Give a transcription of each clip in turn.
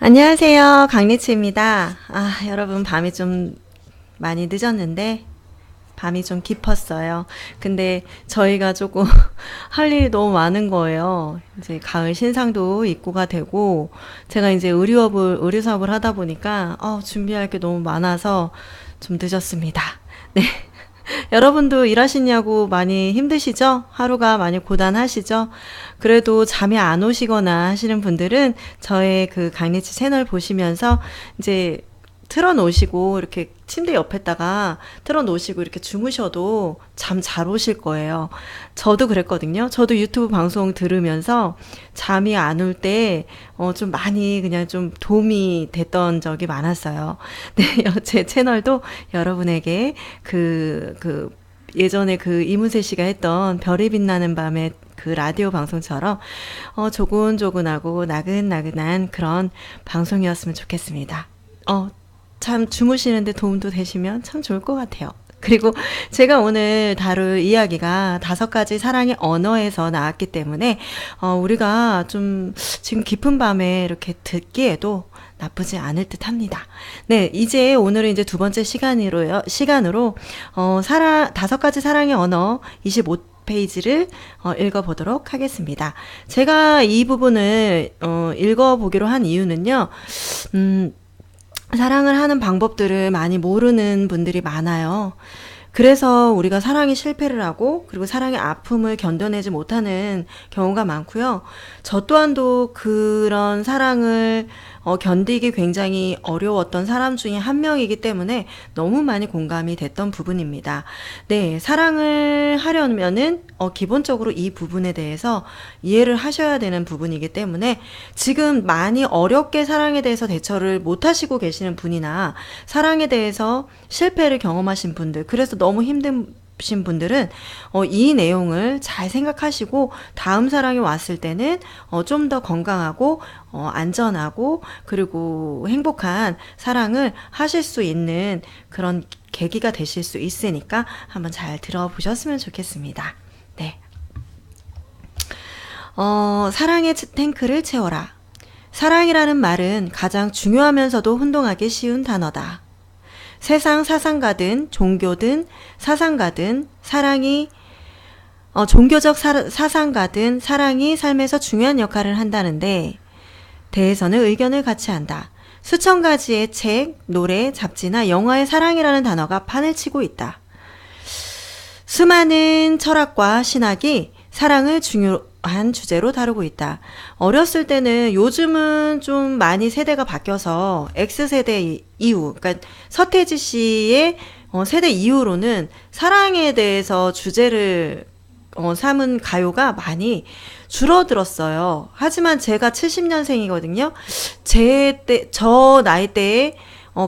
안녕하세요. 강리치입니다. 여러분, 밤이 좀 많이 늦었는데, 밤이 좀 깊었어요. 근데 저희가 조금 할 일이 너무 많은 거예요. 이제 가을 신상도 입고가 되고, 제가 이제 의류 사업을 하다 보니까, 준비할 게 너무 많아서 좀 늦었습니다. 네. 여러분도 일하시냐고 많이 힘드시죠? 하루가 많이 고단하시죠? 그래도 잠이 안 오시거나 하시는 분들은 저의 그 강리치 채널 보시면서 이제 틀어놓으시고 이렇게 침대 옆에다가 틀어놓으시고 이렇게 주무셔도 잠 잘 오실 거예요. 저도 그랬거든요. 저도 유튜브 방송 들으면서 잠이 안 올 때, 좀 많이 그냥 좀 도움이 됐던 적이 많았어요. 네, 제 채널도 여러분에게 예전에 그 이문세 씨가 했던 별이 빛나는 밤에 그 라디오 방송처럼 조곤조곤하고 나긋나긋한 그런 방송이었으면 좋겠습니다. 참 주무시는데 도움도 되시면 참 좋을 것 같아요. 그리고 제가 오늘 다룰 이야기가 5가지 사랑의 언어에서 나왔기 때문에 우리가 좀 지금 깊은 밤에 이렇게 듣기에도 나쁘지 않을 듯 합니다. 네, 이제 오늘은 이제 두 번째 시간으로 5가지 사랑의 언어 25페이지를 읽어보도록 하겠습니다. 제가 이 부분을 읽어보기로 한 이유는요. 사랑을 하는 방법들을 많이 모르는 분들이 많아요. 그래서 우리가 사랑에 실패를 하고 그리고 사랑의 아픔을 견뎌내지 못하는 경우가 많고요. 저 또한도 그런 사랑을 견디기 굉장히 어려웠던 사람 중에 한 명이기 때문에 너무 많이 공감이 됐던 부분입니다. 네, 사랑을 하려면은 기본적으로 이 부분에 대해서 이해를 하셔야 되는 부분이기 때문에 지금 많이 어렵게 사랑에 대해서 대처를 못 하시고 계시는 분이나 사랑에 대해서 실패를 경험하신 분들, 그래서 너무 힘드신 분들은 이 내용을 잘 생각하시고 다음 사랑이 왔을 때는 좀 더 건강하고 안전하고 그리고 행복한 사랑을 하실 수 있는 그런 계기가 되실 수 있으니까 한번 잘 들어보셨으면 좋겠습니다. 네. 사랑의 탱크를 채워라. 사랑이라는 말은 가장 중요하면서도 혼동하기 쉬운 단어다. 세상 사상가든 종교든 사상가든 종교적 사상가든 사랑이 삶에서 중요한 역할을 한다는데 대해서는 의견을 같이 한다. 수천 가지의 책, 노래, 잡지나 영화에 사랑이라는 단어가 판을 치고 있다. 수많은 철학과 신학이 사랑을 중요한 주제로 다루고 있다. 어렸을 때는 요즘은 좀 많이 세대가 바뀌어서 X세대 이후, 그러니까 서태지 씨의 세대 이후로는 사랑에 대해서 주제를 삼은 가요가 많이 줄어들었어요. 하지만 제가 70년생이거든요. 저 나이 때에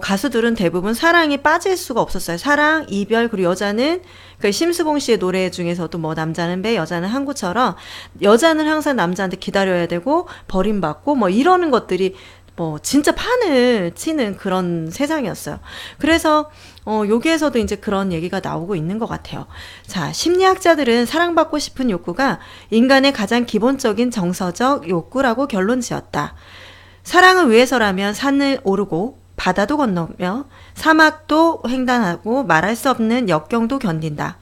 가수들은 대부분 사랑에 빠질 수가 없었어요. 사랑, 이별, 그리고 여자는, 그 심수봉 씨의 노래 중에서도 뭐 남자는 배, 여자는 항구처럼 여자는 항상 남자한테 기다려야 되고 버림받고 뭐 이러는 것들이 뭐 진짜 판을 치는 그런 세상이었어요. 그래서 여기에서도 이제 그런 얘기가 나오고 있는 것 같아요. 자, 심리학자들은 사랑받고 싶은 욕구가 인간의 가장 기본적인 정서적 욕구라고 결론 지었다. 사랑을 위해서라면 산을 오르고 바다도 건너며 사막도 횡단하고 말할 수 없는 역경도 견딘다.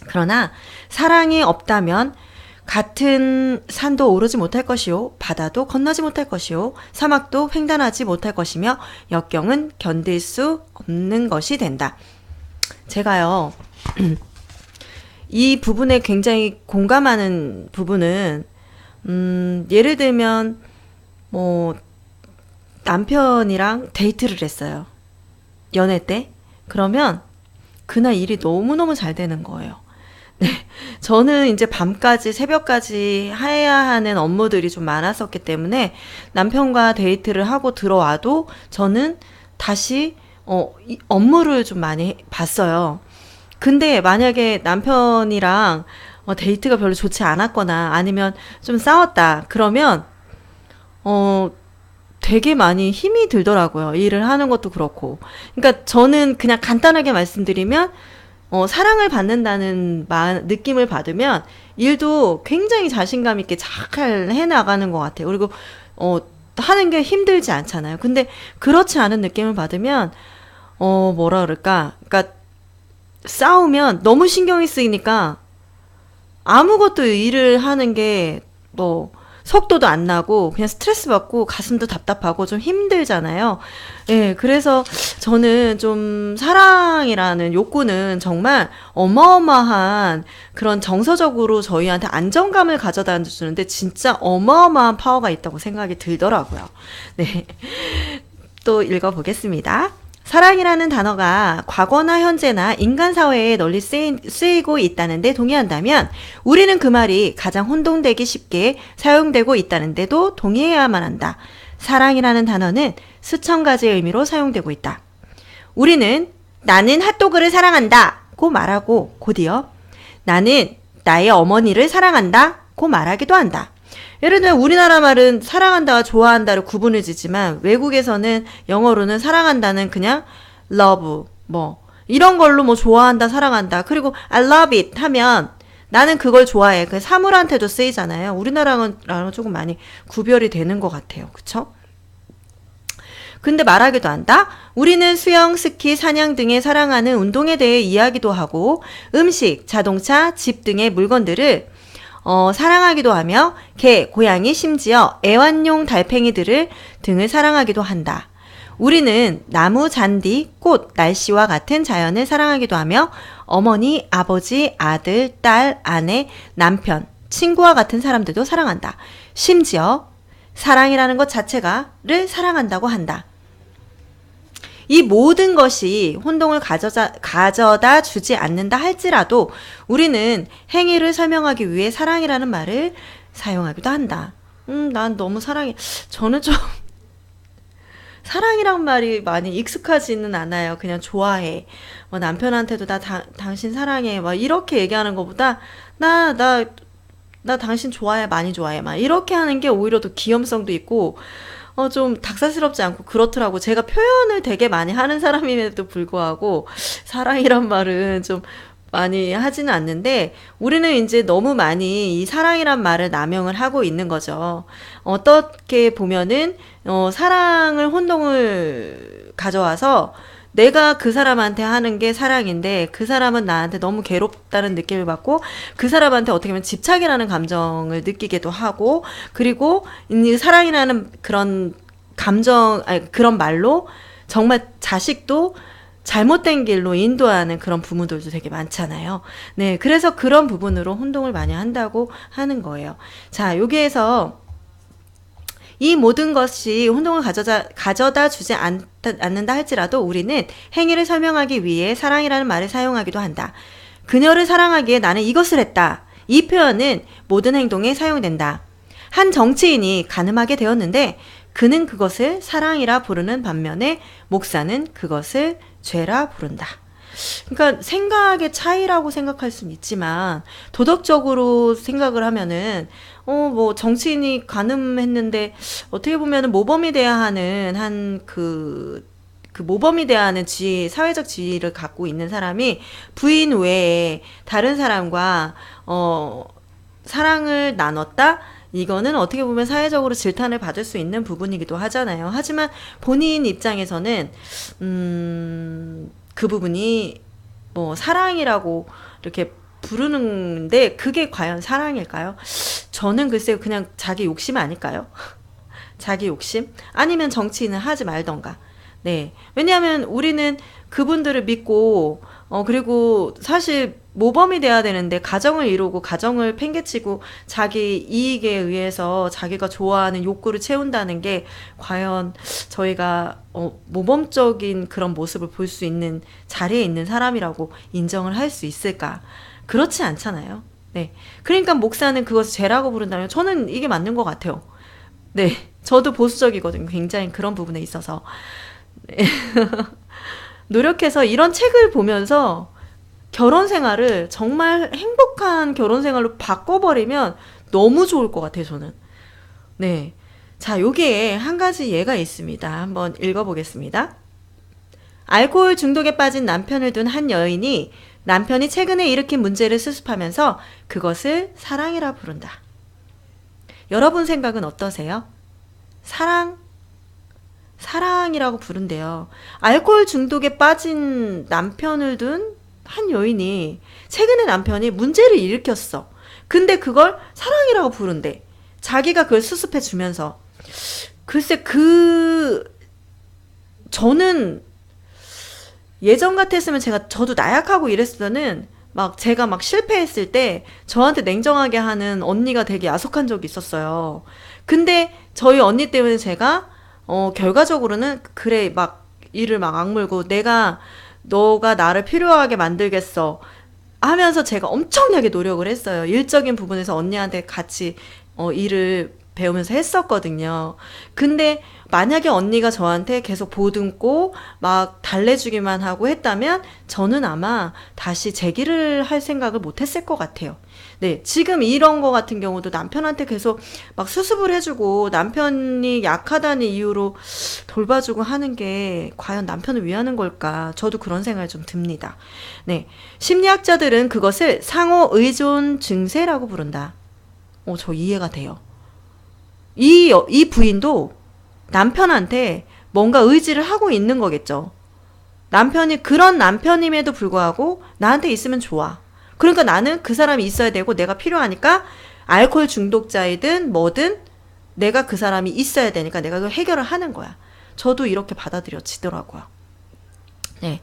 그러나 사랑이 없다면 같은 산도 오르지 못할 것이요, 바다도 건너지 못할 것이요, 사막도 횡단하지 못할 것이며 역경은 견딜 수 없는 것이 된다. 제가요, 이 부분에 굉장히 공감하는 부분은 예를 들면 뭐 남편이랑 데이트를 했어요. 연애 때. 그러면 그날 일이 너무너무 잘 되는 거예요. 네. 저는 이제 밤까지, 새벽까지 해야 하는 업무들이 좀 많았었기 때문에 남편과 데이트를 하고 들어와도 저는 다시 업무를 좀 많이 봤어요. 근데 만약에 남편이랑 데이트가 별로 좋지 않았거나 아니면 좀 싸웠다. 그러면 되게 많이 힘이 들더라고요. 일을 하는 것도 그렇고. 그러니까 저는 그냥 간단하게 말씀드리면 사랑을 받는다는 느낌을 받으면 일도 굉장히 자신감 있게 잘 해나가는 것 같아요. 그리고 하는 게 힘들지 않잖아요. 근데 그렇지 않은 느낌을 받으면, 뭐라 그럴까. 그러니까 싸우면 너무 신경이 쓰이니까 아무것도 일을 하는 게 속도도 안 나고 그냥 스트레스 받고 가슴도 답답하고 좀 힘들잖아요. 예, 그래서 저는 좀 사랑이라는 욕구는 정말 어마어마한 그런 정서적으로 저희한테 안정감을 가져다 주는데 진짜 어마어마한 파워가 있다고 생각이 들더라고요. 네. 또 읽어보겠습니다. 사랑이라는 단어가 과거나 현재나 인간 사회에 널리 쓰이고 있다는데 동의한다면 우리는 그 말이 가장 혼동되기 쉽게 사용되고 있다는데도 동의해야만 한다. 사랑이라는 단어는 수천 가지의 의미로 사용되고 있다. 우리는 나는 핫도그를 사랑한다 고 말하고 곧이어 나는 나의 어머니를 사랑한다 고 말하기도 한다. 예를 들면 우리나라 말은 사랑한다와 좋아한다를 구분을 짓지만 외국에서는 영어로는 사랑한다는 그냥 love 이런 걸로 좋아한다 사랑한다 그리고 I love it 하면 나는 그걸 좋아해. 그 사물한테도 쓰이잖아요. 우리나라랑 조금 많이 구별이 되는 것 같아요. 그쵸? 근데 말하기도 한다. 우리는 수영, 스키, 사냥 등의 사랑하는 운동에 대해 이야기도 하고 음식, 자동차, 집 등의 물건들을 사랑하기도 하며 개, 고양이, 심지어 애완용 달팽이들을 등을 사랑하기도 한다. 우리는 나무, 잔디, 꽃, 날씨와 같은 자연을 사랑하기도 하며 어머니, 아버지, 아들, 딸, 아내, 남편, 친구와 같은 사람들도 사랑한다. 심지어 사랑이라는 것 자체가를 사랑한다고 한다. 이 모든 것이 혼동을 가져다 주지 않는다 할지라도 우리는 행위를 설명하기 위해 사랑이라는 말을 사용하기도 한다. 난 너무 사랑해. 저는 좀 사랑이란 말이 많이 익숙하지는 않아요. 그냥 좋아해. 남편한테도 나 당신 사랑해. 이렇게 얘기하는 것보다 나 당신 좋아해. 많이 좋아해. 이렇게 하는 게 오히려 더 귀염성도 있고 좀 닭살스럽지 않고 그렇더라고. 제가 표현을 되게 많이 하는 사람임에도 불구하고 사랑이란 말은 좀 많이 하지는 않는데 우리는 이제 너무 많이 이 사랑이란 말을 남용을 하고 있는 거죠. 어떻게 보면은 사랑을 혼동을 가져와서 내가 그 사람한테 하는 게 사랑인데 그 사람은 나한테 너무 괴롭다는 느낌을 받고 그 사람한테 어떻게 보면 집착이라는 감정을 느끼기도 하고 그리고 이 사랑이라는 그런 그런 말로 정말 자식도 잘못된 길로 인도하는 그런 부모들도 되게 많잖아요. 네, 그래서 그런 부분으로 혼동을 많이 한다고 하는 거예요. 자, 여기에서 이 모든 것이 혼동을 가져다 주지 않는다 할지라도 우리는 행위를 설명하기 위해 사랑이라는 말을 사용하기도 한다. 그녀를 사랑하기에 나는 이것을 했다. 이 표현은 모든 행동에 사용된다. 한 정치인이 간음하게 되었는데 그는 그것을 사랑이라 부르는 반면에 목사는 그것을 죄라 부른다. 그러니까 생각의 차이라고 생각할 수는 있지만 도덕적으로 생각을 하면은 정치인이 간음했는데 어떻게 보면은 모범이 돼야 하는 그 모범이 돼야 하는 지위, 사회적 지위를 갖고 있는 사람이 부인 외에 다른 사람과 사랑을 나눴다? 이거는 어떻게 보면 사회적으로 질타를 받을 수 있는 부분이기도 하잖아요. 하지만 본인 입장에서는 그 부분이 사랑이라고 이렇게 부르는데 그게 과연 사랑일까요? 저는 글쎄요, 그냥 자기 욕심 아닐까요? 자기 욕심? 아니면 정치인은 하지 말던가. 네. 왜냐하면 우리는 그분들을 믿고 그리고 사실 모범이 돼야 되는데 가정을 이루고 가정을 팽개치고 자기 이익에 의해서 자기가 좋아하는 욕구를 채운다는 게 과연 저희가 모범적인 그런 모습을 볼 수 있는 자리에 있는 사람이라고 인정을 할 수 있을까? 그렇지 않잖아요. 네. 그러니까 목사는 그것을 죄라고 부른다면 저는 이게 맞는 것 같아요. 네. 저도 보수적이거든요. 굉장히 그런 부분에 있어서. 네. 노력해서 이런 책을 보면서 결혼 생활을 정말 행복한 결혼 생활로 바꿔버리면 너무 좋을 것 같아요, 저는. 네. 자, 여기에 한 가지 예가 있습니다. 한번 읽어보겠습니다. 알코올 중독에 빠진 남편을 둔 한 여인이 남편이 최근에 일으킨 문제를 수습하면서 그것을 사랑이라 부른다. 여러분 생각은 어떠세요? 사랑이라고 부른대요. 알코올 중독에 빠진 남편을 둔 한 여인이 최근에 남편이 문제를 일으켰어. 근데 그걸 사랑이라고 부른대. 자기가 그걸 수습해 주면서. 글쎄, 저는 예전 같았으면 저도 나약하고 이랬을 때는 제가 실패했을 때 저한테 냉정하게 하는 언니가 되게 야속한 적이 있었어요. 근데 저희 언니 때문에 제가 결과적으로는 그래 이를 악물고 너가 나를 필요하게 만들겠어 하면서 제가 엄청나게 노력을 했어요. 일적인 부분에서 언니한테 같이 일을 배우면서 했었거든요. 근데 만약에 언니가 저한테 계속 보듬고 달래주기만 하고 했다면 저는 아마 다시 재기를 할 생각을 못했을 것 같아요. 네, 지금 이런 거 같은 경우도 남편한테 계속 수습을 해주고 남편이 약하다는 이유로 돌봐주고 하는 게 과연 남편을 위하는 걸까? 저도 그런 생각이 좀 듭니다. 네, 심리학자들은 그것을 상호 의존 증세라고 부른다. 저 이해가 돼요. 이 부인도 남편한테 뭔가 의지를 하고 있는 거겠죠. 남편이 그런 남편임에도 불구하고 나한테 있으면 좋아. 그러니까 나는 그 사람이 있어야 되고 내가 필요하니까 알코올 중독자이든 뭐든 내가 그 사람이 있어야 되니까 내가 그걸 해결을 하는 거야. 저도 이렇게 받아들여지더라고요. 네.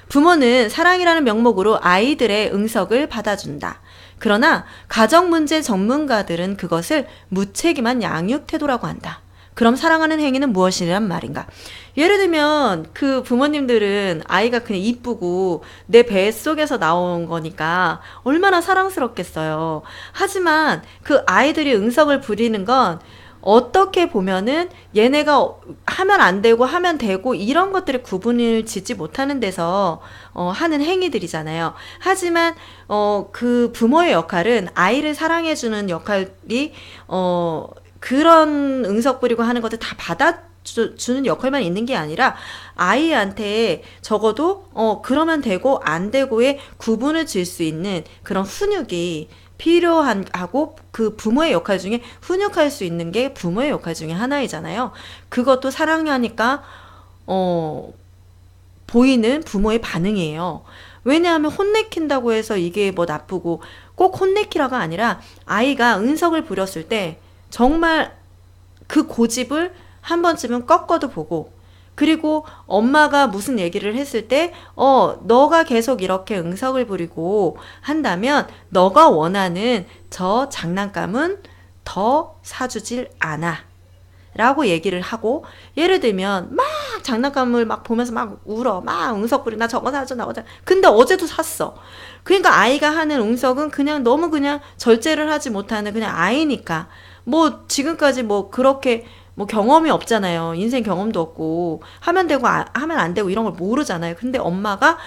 부모는 사랑이라는 명목으로 아이들의 응석을 받아준다. 그러나 가정문제 전문가들은 그것을 무책임한 양육 태도라고 한다. 그럼 사랑하는 행위는 무엇이란 말인가? 예를 들면 그 부모님들은 아이가 그냥 이쁘고 내 뱃속에서 나온 거니까 얼마나 사랑스럽겠어요. 하지만 그 아이들이 응석을 부리는 건 어떻게 보면은 얘네가 하면 안 되고 하면 되고 이런 것들을 구분을 짓지 못하는 데서 하는 행위들이잖아요. 하지만 그 부모의 역할은 아이를 사랑해주는 역할이 그런 응석 부리고 하는 것들 다 받아주는 역할만 있는 게 아니라 아이한테 적어도 그러면 되고 안 되고의 구분을 질 수 있는 그런 훈육이 필요하고 그 부모의 역할 중에 훈육할 수 있는 게 부모의 역할 중에 하나이잖아요. 그것도 사랑하니까 보이는 부모의 반응이에요. 왜냐하면 혼내킨다고 해서 이게 뭐 나쁘고 꼭 혼내키라가 아니라 아이가 응석을 부렸을 때 정말 그 고집을 한 번쯤은 꺾어도 보고 그리고 엄마가 무슨 얘기를 했을 때 너가 계속 이렇게 응석을 부리고 한다면 너가 원하는 저 장난감은 더 사주질 않아 라고 얘기를 하고 예를 들면 장난감을 보면서 울어 응석 부리 나 저거 사줘 나 어제 근데 어제도 샀어. 그러니까 아이가 하는 응석은 그냥 너무 그냥 절제를 하지 못하는 그냥 아이니까 지금까지 그렇게 경험이 없잖아요. 인생 경험도 없고 하면 되고 하면 안 되고 이런 걸 모르잖아요. 근데 엄마가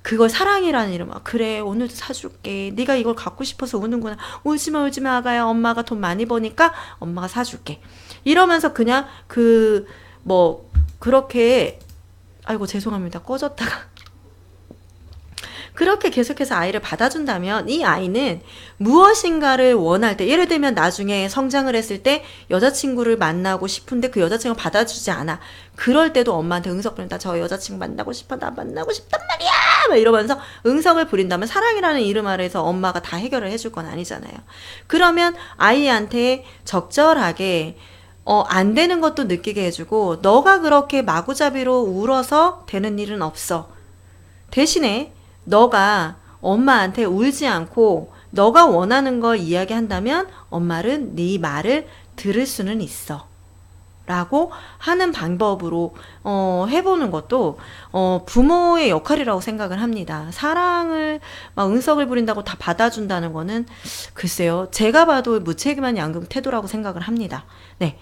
그걸 사랑이라는 이름 그래 오늘도 사줄게. 네가 이걸 갖고 싶어서 우는구나. 울지마 아가야. 엄마가 돈 많이 버니까 엄마가 사줄게. 이러면서 그냥 그렇게 아이고 죄송합니다. 꺼졌다가 그렇게 계속해서 아이를 받아준다면 이 아이는 무엇인가를 원할 때 예를 들면 나중에 성장을 했을 때 여자친구를 만나고 싶은데 그 여자친구를 받아주지 않아. 그럴 때도 엄마한테 응석 부린다. 저 여자친구 만나고 싶어. 나 만나고 싶단 말이야. 막 이러면서 응석을 부린다면 사랑이라는 이름 아래에서 엄마가 다 해결을 해줄 건 아니잖아요. 그러면 아이한테 적절하게 안 되는 것도 느끼게 해주고 너가 그렇게 마구잡이로 울어서 되는 일은 없어. 대신에 너가 엄마한테 울지 않고 너가 원하는 걸 이야기한다면 엄마는 네 말을 들을 수는 있어 라고 하는 방법으로 해보는 것도 부모의 역할이라고 생각을 합니다. 사랑을 응석을 부린다고 다 받아준다는 거는 글쎄요 제가 봐도 무책임한 양육 태도라고 생각을 합니다. 네.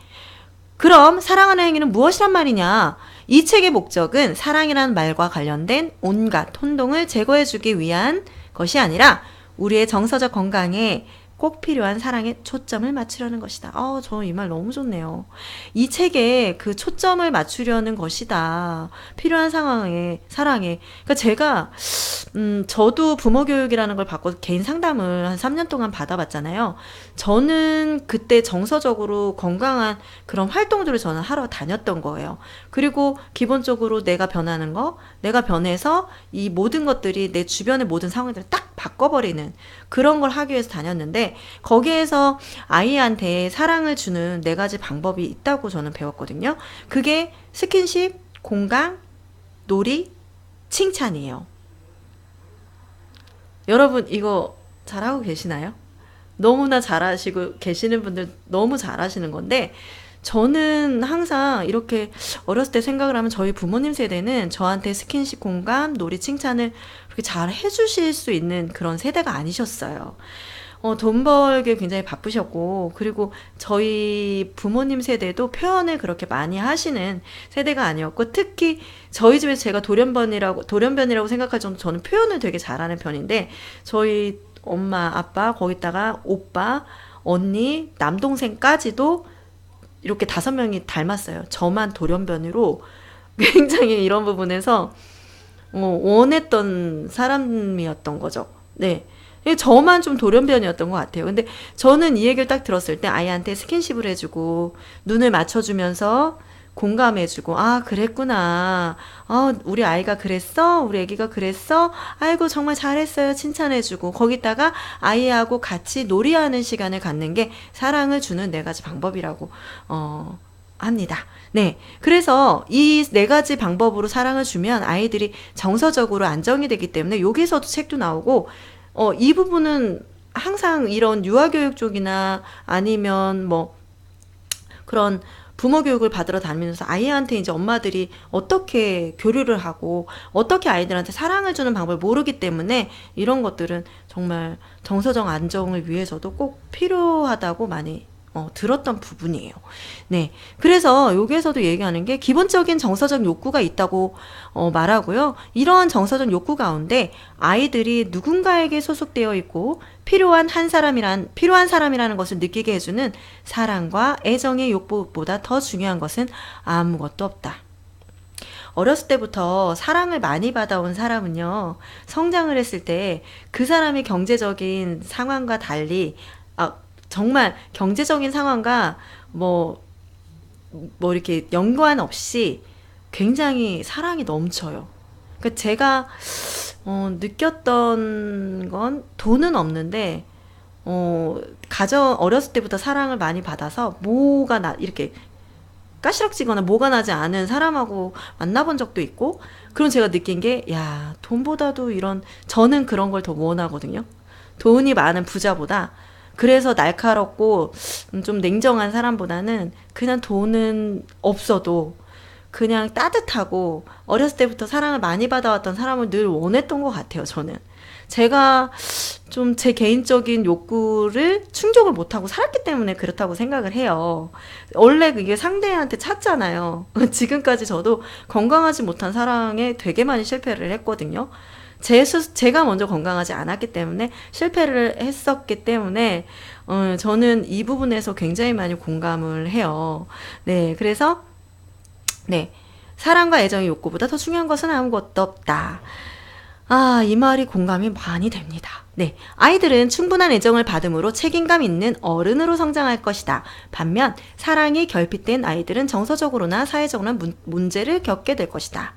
그럼 사랑하는 행위는 무엇이란 말이냐? 이 책의 목적은 사랑이라는 말과 관련된 온갖 혼동을 제거해주기 위한 것이 아니라 우리의 정서적 건강에 꼭 필요한 사랑에 초점을 맞추려는 것이다. 저 이 말 너무 좋네요. 이 책에 그 초점을 맞추려는 것이다. 필요한 상황에, 사랑에. 그러니까 제가, 저도 부모 교육이라는 걸 받고 개인 상담을 한 3년 동안 받아봤잖아요. 저는 그때 정서적으로 건강한 그런 활동들을 저는 하러 다녔던 거예요. 그리고 기본적으로 내가 변하는 거, 내가 변해서 이 모든 것들이 내 주변의 모든 상황들을 딱 바꿔버리는 그런 걸 하기 위해서 다녔는데, 거기에서 아이한테 사랑을 주는 4가지 방법이 있다고 저는 배웠거든요. 그게 스킨십, 공감, 놀이, 칭찬이에요. 여러분 이거 잘하고 계시나요? 너무나 잘하시고 계시는 분들 너무 잘하시는 건데, 저는 항상 이렇게 어렸을 때 생각을 하면 저희 부모님 세대는 저한테 스킨십, 공감, 놀이, 칭찬을 그렇게 잘 해주실 수 있는 그런 세대가 아니셨어요. 돈 벌기 굉장히 바쁘셨고, 그리고 저희 부모님 세대도 표현을 그렇게 많이 하시는 세대가 아니었고, 특히 저희 집에서 제가 돌연변이라고 생각할 정도 저는 표현을 되게 잘하는 편인데, 저희 엄마, 아빠, 거기다가 오빠, 언니, 남동생까지도 이렇게 5명이 닮았어요. 저만 돌연변이로 굉장히 이런 부분에서 원했던 사람이었던 거죠. 네. 저만 좀 돌연변이었던 것 같아요. 근데 저는 이 얘기를 딱 들었을 때 아이한테 스킨십을 해주고 눈을 맞춰주면서 공감해주고, 아 그랬구나, 우리 아이가 그랬어, 우리 애기가 그랬어, 아이고 정말 잘했어요, 칭찬해주고, 거기다가 아이하고 같이 놀이하는 시간을 갖는 게 사랑을 주는 4가지 방법이라고 합니다. 네. 그래서 이 4가지 방법으로 사랑을 주면 아이들이 정서적으로 안정이 되기 때문에, 여기서도 책도 나오고, 이 부분은 항상 이런 유아교육 쪽이나 아니면 뭐 그런 부모 교육을 받으러 다니면서 아이한테 이제 엄마들이 어떻게 교류를 하고 어떻게 아이들한테 사랑을 주는 방법을 모르기 때문에 이런 것들은 정말 정서적 안정을 위해서도 꼭 필요하다고 많이 들었던 부분이에요. 네. 그래서 여기에서도 얘기하는 게 기본적인 정서적 욕구가 있다고 말하고요. 이러한 정서적 욕구 가운데 아이들이 누군가에게 소속되어 있고 필요한 사람이라는 것을 느끼게 해주는 사랑과 애정의 욕구보다 더 중요한 것은 아무것도 없다. 어렸을 때부터 사랑을 많이 받아온 사람은요, 성장을 했을 때 그 사람의 경제적인 상황과 달리, 정말 경제적인 상황과 뭐 이렇게 연관 없이 굉장히 사랑이 넘쳐요. 그러니까 제가 느꼈던 건, 돈은 없는데 어렸을 때부터 사랑을 많이 받아서 이렇게 까시락지거나 뭐가 나지 않은 사람하고 만나본 적도 있고, 그럼 제가 느낀 게, 야, 돈보다도 저는 그런 걸 더 원하거든요. 돈이 많은 부자보다. 그래서 날카롭고 좀 냉정한 사람보다는 그냥 돈은 없어도 그냥 따뜻하고 어렸을 때부터 사랑을 많이 받아왔던 사람을 늘 원했던 것 같아요, 저는. 제가 좀 제 개인적인 욕구를 충족을 못하고 살았기 때문에 그렇다고 생각을 해요. 원래 그게 상대한테 찾잖아요. 지금까지 저도 건강하지 못한 사랑에 되게 많이 실패를 했거든요. 제가 먼저 건강하지 않았기 때문에 실패를 했었기 때문에 저는 이 부분에서 굉장히 많이 공감을 해요. 네, 그래서 네, 사랑과 애정의 욕구보다 더 중요한 것은 아무것도 없다. 이 말이 공감이 많이 됩니다. 네, 아이들은 충분한 애정을 받음으로 책임감 있는 어른으로 성장할 것이다. 반면 사랑이 결핍된 아이들은 정서적으로나 사회적으로나 문제를 겪게 될 것이다.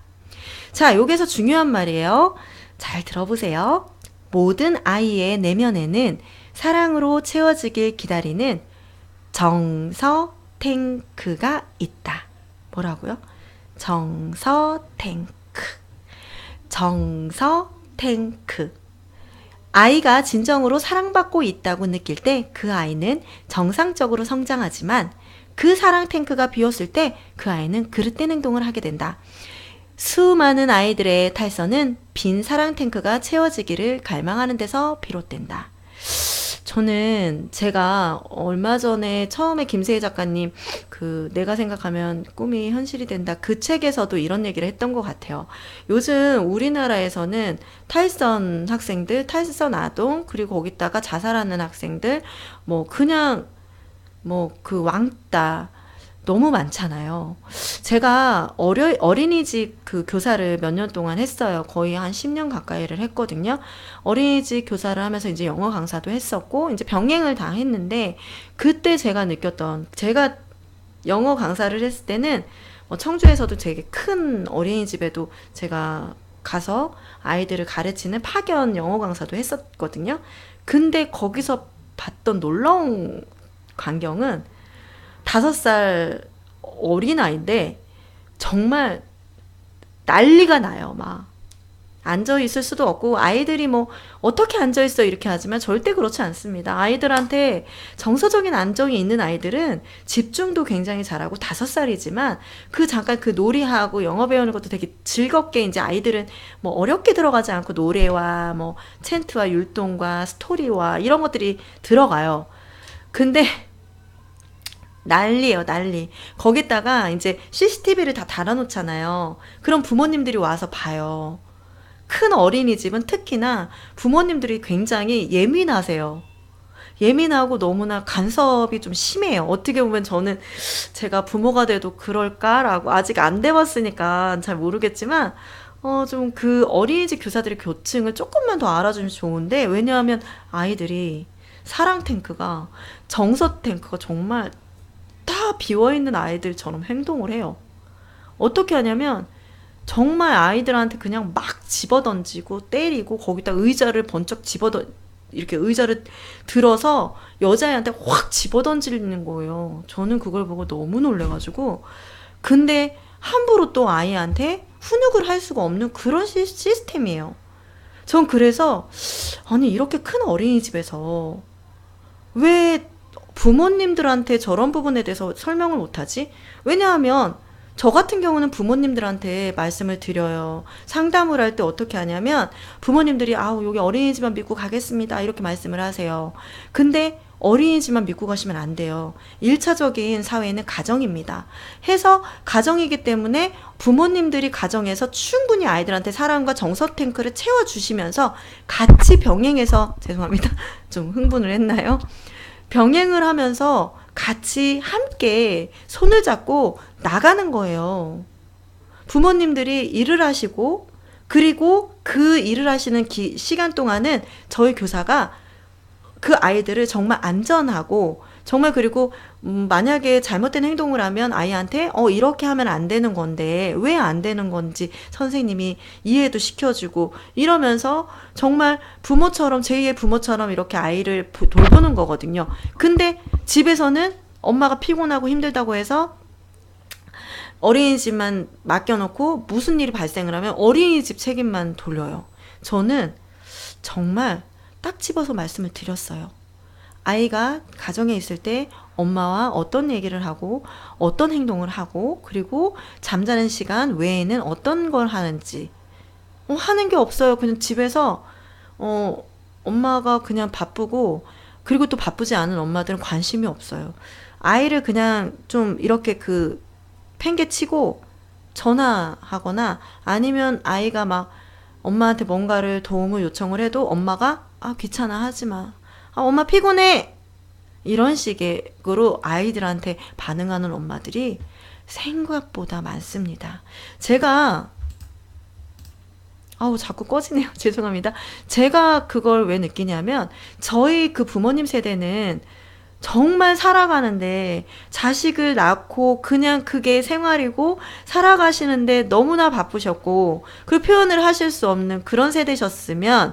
자, 여기서 중요한 말이에요. 잘 들어보세요. 모든 아이의 내면에는 사랑으로 채워지길 기다리는 정서 탱크가 있다. 뭐라고요? 정서 탱크. 정서 탱크. 아이가 진정으로 사랑받고 있다고 느낄 때 그 아이는 정상적으로 성장하지만, 그 사랑 탱크가 비었을 때 그 아이는 그릇된 행동을 하게 된다. 수많은 아이들의 탈선은 빈 사랑 탱크가 채워지기를 갈망하는 데서 비롯된다. 저는 제가 얼마 전에 처음에 김세희 작가님 그 내가 생각하면 꿈이 현실이 된다 그 책에서도 이런 얘기를 했던 것 같아요. 요즘 우리나라에서는 탈선 학생들, 탈선 아동, 그리고 거기다가 자살하는 학생들, 뭐 그냥 뭐 그 왕따 너무 많잖아요. 제가 어린이집 그 교사를 몇 년 동안 했어요. 거의 한 10년 가까이를 했거든요. 어린이집 교사를 하면서 이제 영어 강사도 했었고, 이제 병행을 다 했는데, 그때 제가 느꼈던, 제가 영어 강사를 했을 때는, 청주에서도 되게 큰 어린이집에도 제가 가서 아이들을 가르치는 파견 영어 강사도 했었거든요. 근데 거기서 봤던 놀라운 광경은 5살 어린아이인데 정말 난리가 나요. 막 앉아 있을 수도 없고 아이들이 뭐 어떻게 앉아 있어 이렇게 하지만 절대 그렇지 않습니다. 아이들한테 정서적인 안정이 있는 아이들은 집중도 굉장히 잘하고 5살이지만 그 잠깐 그 놀이하고 영어 배우는 것도 되게 즐겁게 이제 아이들은 뭐 어렵게 들어가지 않고 노래와 뭐 챈트와 율동과 스토리와 이런 것들이 들어가요. 근데 난리예요, 난리. 거기다가 이제 CCTV를 다 달아놓잖아요. 그럼 부모님들이 와서 봐요. 큰 어린이집은 특히나 부모님들이 굉장히 예민하세요. 예민하고 너무나 간섭이 좀 심해요. 어떻게 보면 저는 제가 부모가 돼도 그럴까라고 아직 안 돼봤으니까 잘 모르겠지만, 좀 그 어린이집 교사들의 교층을 조금만 더 알아주면 좋은데, 왜냐하면 아이들이 사랑 탱크가, 정서 탱크가 정말 다 비어있는 아이들처럼 행동을 해요. 어떻게 하냐면 정말 아이들한테 그냥 막 집어던지고 때리고 거기다 의자를 번쩍 이렇게 의자를 들어서 여자애한테 확 집어던지는 거예요. 저는 그걸 보고 너무 놀래가지고 근데 함부로 또 아이한테 훈육을 할 수가 없는 그런 시스템이에요. 전 그래서 아니 이렇게 큰 어린이집에서 왜 부모님들한테 저런 부분에 대해서 설명을 못하지? 왜냐하면 저 같은 경우는 부모님들한테 말씀을 드려요. 상담을 할 때 어떻게 하냐면 부모님들이 아우 여기 어린이집만 믿고 가겠습니다 이렇게 말씀을 하세요. 근데 어린이집만 믿고 가시면 안 돼요. 1차적인 사회는 가정입니다. 해서 가정이기 때문에 부모님들이 가정에서 충분히 아이들한테 사랑과 정서 탱크를 채워주시면서 같이 병행해서 죄송합니다. 좀 흥분을 했나요? 병행을 하면서 같이 함께 손을 잡고 나가는 거예요. 부모님들이 일을 하시고 그리고 그 일을 하시는 시간 동안은 저희 교사가 그 아이들을 정말 안전하고 정말 그리고 만약에 잘못된 행동을 하면 아이한테 이렇게 하면 안 되는 건데 왜 안 되는 건지 선생님이 이해도 시켜주고 이러면서 정말 부모처럼 제2의 부모처럼 이렇게 아이를 돌보는 거거든요. 근데 집에서는 엄마가 피곤하고 힘들다고 해서 어린이집만 맡겨놓고 무슨 일이 발생을 하면 어린이집 책임만 돌려요. 저는 정말 딱 집어서 말씀을 드렸어요. 아이가 가정에 있을 때 엄마와 어떤 얘기를 하고 어떤 행동을 하고 그리고 잠자는 시간 외에는 어떤 걸 하는지 하는 게 없어요. 그냥 집에서 엄마가 그냥 바쁘고 그리고 또 바쁘지 않은 엄마들은 관심이 없어요. 아이를 그냥 좀 이렇게 그 팽개치고 전화하거나 아니면 아이가 막 엄마한테 뭔가를 도움을 요청을 해도 엄마가 귀찮아 하지마. 엄마 피곤해. 이런 식으로 아이들한테 반응하는 엄마들이 생각보다 많습니다. 제가 자꾸 꺼지네요. 죄송합니다. 제가 그걸 왜 느끼냐면 저희 그 부모님 세대는 정말 살아가는데 자식을 낳고 그냥 그게 생활이고 살아가시는데 너무나 바쁘셨고 그 표현을 하실 수 없는 그런 세대셨으면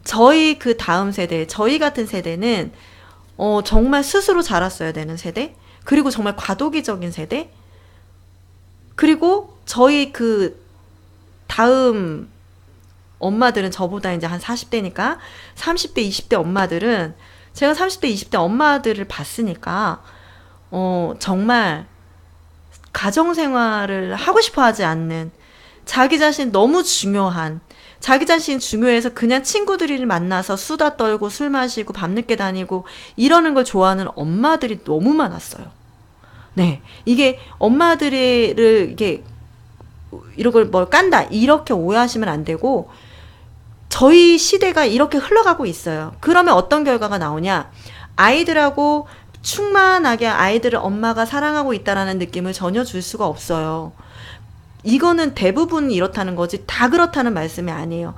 저희 그 다음 세대, 저희 같은 세대는 정말 스스로 자랐어야 되는 세대, 그리고 정말 과도기적인 세대, 그리고 저희 그 다음 엄마들은 저보다 이제 한 40대니까 30대, 20대 엄마들은 제가 30대, 20대 엄마들을 봤으니까 정말 가정생활을 하고 싶어 하지 않는 자기 자신 너무 중요한 자기 자신이 중요해서 그냥 친구들이 만나서 수다 떨고 술 마시고 밤늦게 다니고 이러는 걸 좋아하는 엄마들이 너무 많았어요. 네. 이게 엄마들을 이게 이런 걸 뭘 깐다 이렇게 오해하시면 안 되고 저희 시대가 이렇게 흘러가고 있어요. 그러면 어떤 결과가 나오냐? 아이들하고 충만하게 아이들을 엄마가 사랑하고 있다라는 느낌을 전혀 줄 수가 없어요. 이거는 대부분 이렇다는 거지 다 그렇다는 말씀이 아니에요.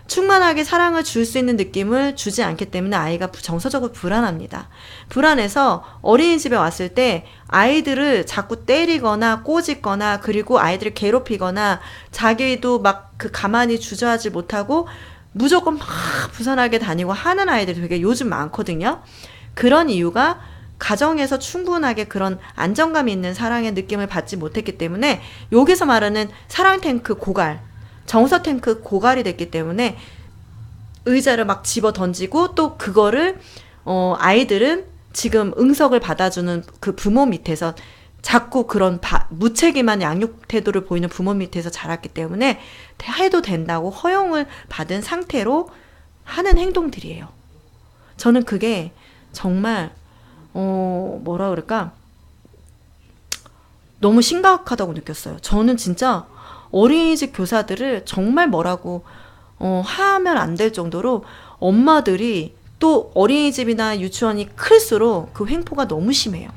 충만하게 사랑을 줄 수 있는 느낌을 주지 않기 때문에 아이가 정서적으로 불안합니다. 불안해서 어린이집에 왔을 때 아이들을 자꾸 때리거나 꼬집거나 그리고 아이들을 괴롭히거나 자기도 막 그 가만히 주저하지 못하고 무조건 막 부산하게 다니고 하는 아이들이 되게 요즘 많거든요. 그런 이유가 가정에서 충분하게 그런 안정감 있는 사랑의 느낌을 받지 못했기 때문에 여기서 말하는 사랑 탱크 고갈, 정서 탱크 고갈이 됐기 때문에 의자를 막 집어 던지고 또 그거를 아이들은 지금 응석을 받아주는 그 부모 밑에서 자꾸 그런 무책임한 양육 태도를 보이는 부모 밑에서 자랐기 때문에 해도 된다고 허용을 받은 상태로 하는 행동들이에요. 저는 그게 정말 뭐라 그럴까? 너무 심각하다고 느꼈어요. 저는 진짜 어린이집 교사들을 정말 뭐라고 하면 안 될 정도로 엄마들이 또 어린이집이나 유치원이 클수록 그 횡포가 너무 심해요.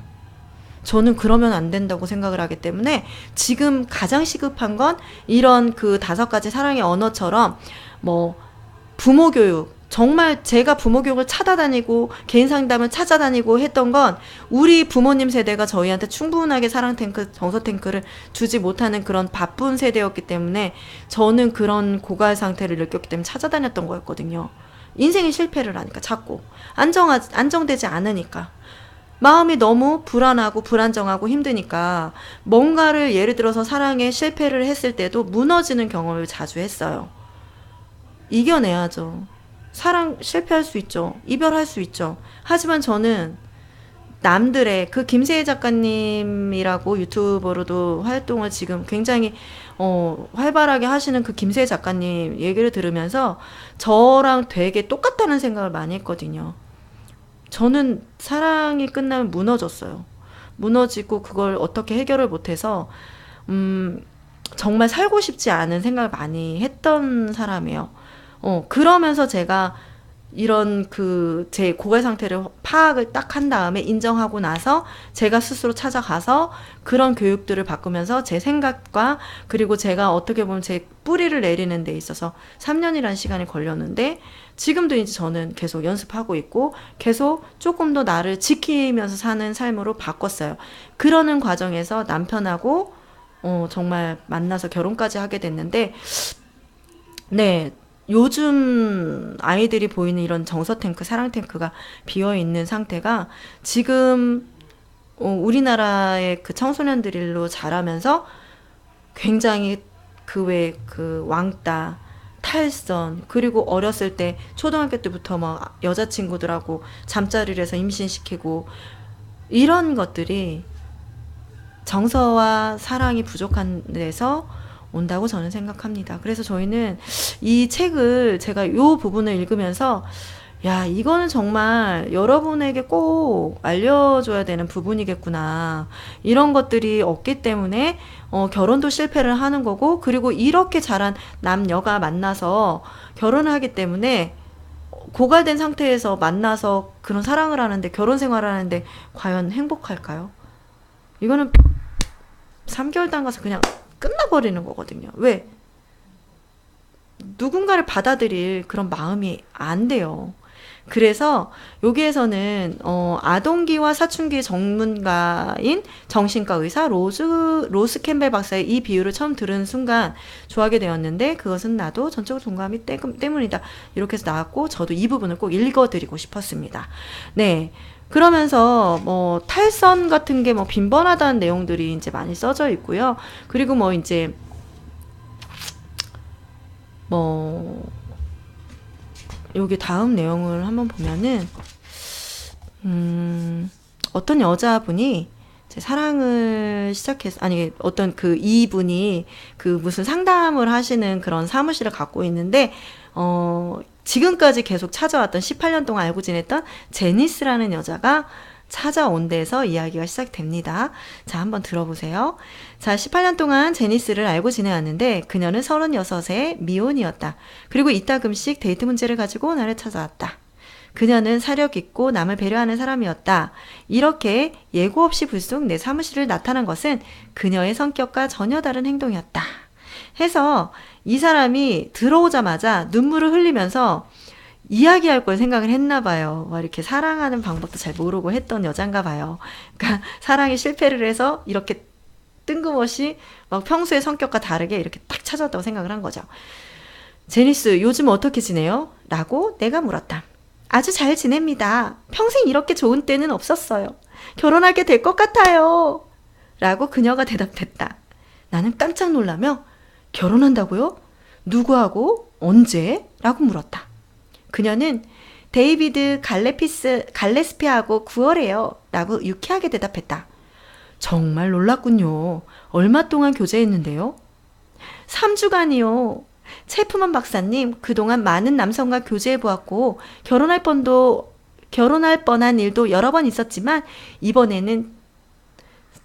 저는 그러면 안 된다고 생각을 하기 때문에 지금 가장 시급한 건 이런 그 5가지 사랑의 언어처럼 뭐 부모 교육, 정말 제가 부모 교육을 찾아다니고 개인 상담을 찾아다니고 했던 건 우리 부모님 세대가 저희한테 충분하게 사랑 탱크, 정서 탱크를 주지 못하는 그런 바쁜 세대였기 때문에 저는 그런 고갈 상태를 느꼈기 때문에 찾아다녔던 거였거든요. 인생이 실패를 하니까 자꾸 안정되지 않으니까 마음이 너무 불안하고 불안정하고 힘드니까 뭔가를 예를 들어서 사랑에 실패를 했을 때도 무너지는 경험을 자주 했어요. 이겨내야죠. 사랑 실패할 수 있죠. 이별할 수 있죠. 하지만 저는 남들의 그 김세희 작가님이라고 유튜버로도 활동을 지금 굉장히 활발하게 하시는 그 김세희 작가님 얘기를 들으면서 저랑 되게 똑같다는 생각을 많이 했거든요. 저는 사랑이 끝나면 무너졌어요. 무너지고 그걸 어떻게 해결을 못해서 정말 살고 싶지 않은 생각을 많이 했던 사람이에요. 그러면서 제가 이런 제 고갈 상태를 파악을 딱 한 다음에 인정하고 나서 제가 스스로 찾아가서 그런 교육들을 바꾸면서 제 생각과 그리고 제가 어떻게 보면 제 뿌리를 내리는 데 있어서 3년이라는 시간이 걸렸는데 지금도 이제 저는 계속 연습하고 있고 계속 조금 더 나를 지키면서 사는 삶으로 바꿨어요. 그러는 과정에서 남편하고 정말 만나서 결혼까지 하게 됐는데 네. 요즘 아이들이 보이는 이런 정서 탱크, 사랑 탱크가 비어 있는 상태가 지금 우리나라의 그 청소년들로 자라면서 굉장히 그 왕따, 탈선, 그리고 어렸을 때 초등학교 때부터 막 여자친구들하고 잠자리를 해서 임신시키고 이런 것들이 정서와 사랑이 부족한 데서 온다고 저는 생각합니다. 그래서 저희는 이 책을 제가 이 부분을 읽으면서 야, 이거는 정말 여러분에게 꼭 알려줘야 되는 부분이겠구나. 이런 것들이 없기 때문에 결혼도 실패를 하는 거고 그리고 이렇게 자란 남녀가 만나서 결혼을 하기 때문에 고갈된 상태에서 만나서 그런 사랑을 하는데 결혼 생활을 하는데 과연 행복할까요? 이거는 3개월 담가서 그냥 끝나버리는 거거든요. 왜? 누군가를 받아들일 그런 마음이 안 돼요. 그래서 여기에서는 아동기와 사춘기 전문가인 정신과 의사 로스 캠벨 박사의 이 비유를 처음 들은 순간 좋아하게 되었는데 그것은 나도 전적으로 동감이 때문이다. 이렇게 해서 나왔고 저도 이 부분을 꼭 읽어드리고 싶었습니다. 네. 그러면서 뭐 탈선 같은 게 뭐 빈번하다는 내용들이 이제 많이 써져 있고요. 그리고 뭐 이제 뭐 여기 다음 내용을 한번 보면은 어떤 여자분이 이제 사랑을 시작해서, 아니, 어떤 그 이분이 그 무슨 상담을 하시는 그런 사무실을 갖고 있는데, 지금까지 계속 찾아왔던 18년 동안 알고 지냈던 제니스라는 여자가 찾아온 데서 이야기가 시작됩니다. 자, 한번 들어보세요. 자, 18년 동안 제니스를 알고 지내왔는데 그녀는 36의 미혼이었다. 그리고 이따금씩 데이트 문제를 가지고 나를 찾아왔다. 그녀는 사력 있고 남을 배려하는 사람이었다. 이렇게 예고 없이 불쑥 내 사무실을 나타난 것은 그녀의 성격과 전혀 다른 행동이었다. 해서 이 사람이 들어오자마자 눈물을 흘리면서 이야기할 걸 생각을 했나 봐요. 막 이렇게 사랑하는 방법도 잘 모르고 했던 여잔가 봐요. 그러니까 사랑에 실패를 해서 이렇게 뜬금없이 막 평소의 성격과 다르게 이렇게 딱 찾아왔다고 생각을 한 거죠. 제니스, 요즘 어떻게 지내요? 라고 내가 물었다. 아주 잘 지냅니다. 평생 이렇게 좋은 때는 없었어요. 결혼하게 될 것 같아요. 라고 그녀가 대답했다. 나는 깜짝 놀라며 결혼한다고요? 누구하고? 언제? 라고 물었다. 그녀는 데이비드 갈레스피하고 9월에요. 라고 유쾌하게 대답했다. 정말 놀랐군요. 얼마 동안 교제했는데요? 3주간이요. 체프먼 박사님, 그동안 많은 남성과 교제해보았고 결혼할 뻔한 일도 여러 번 있었지만 이번에는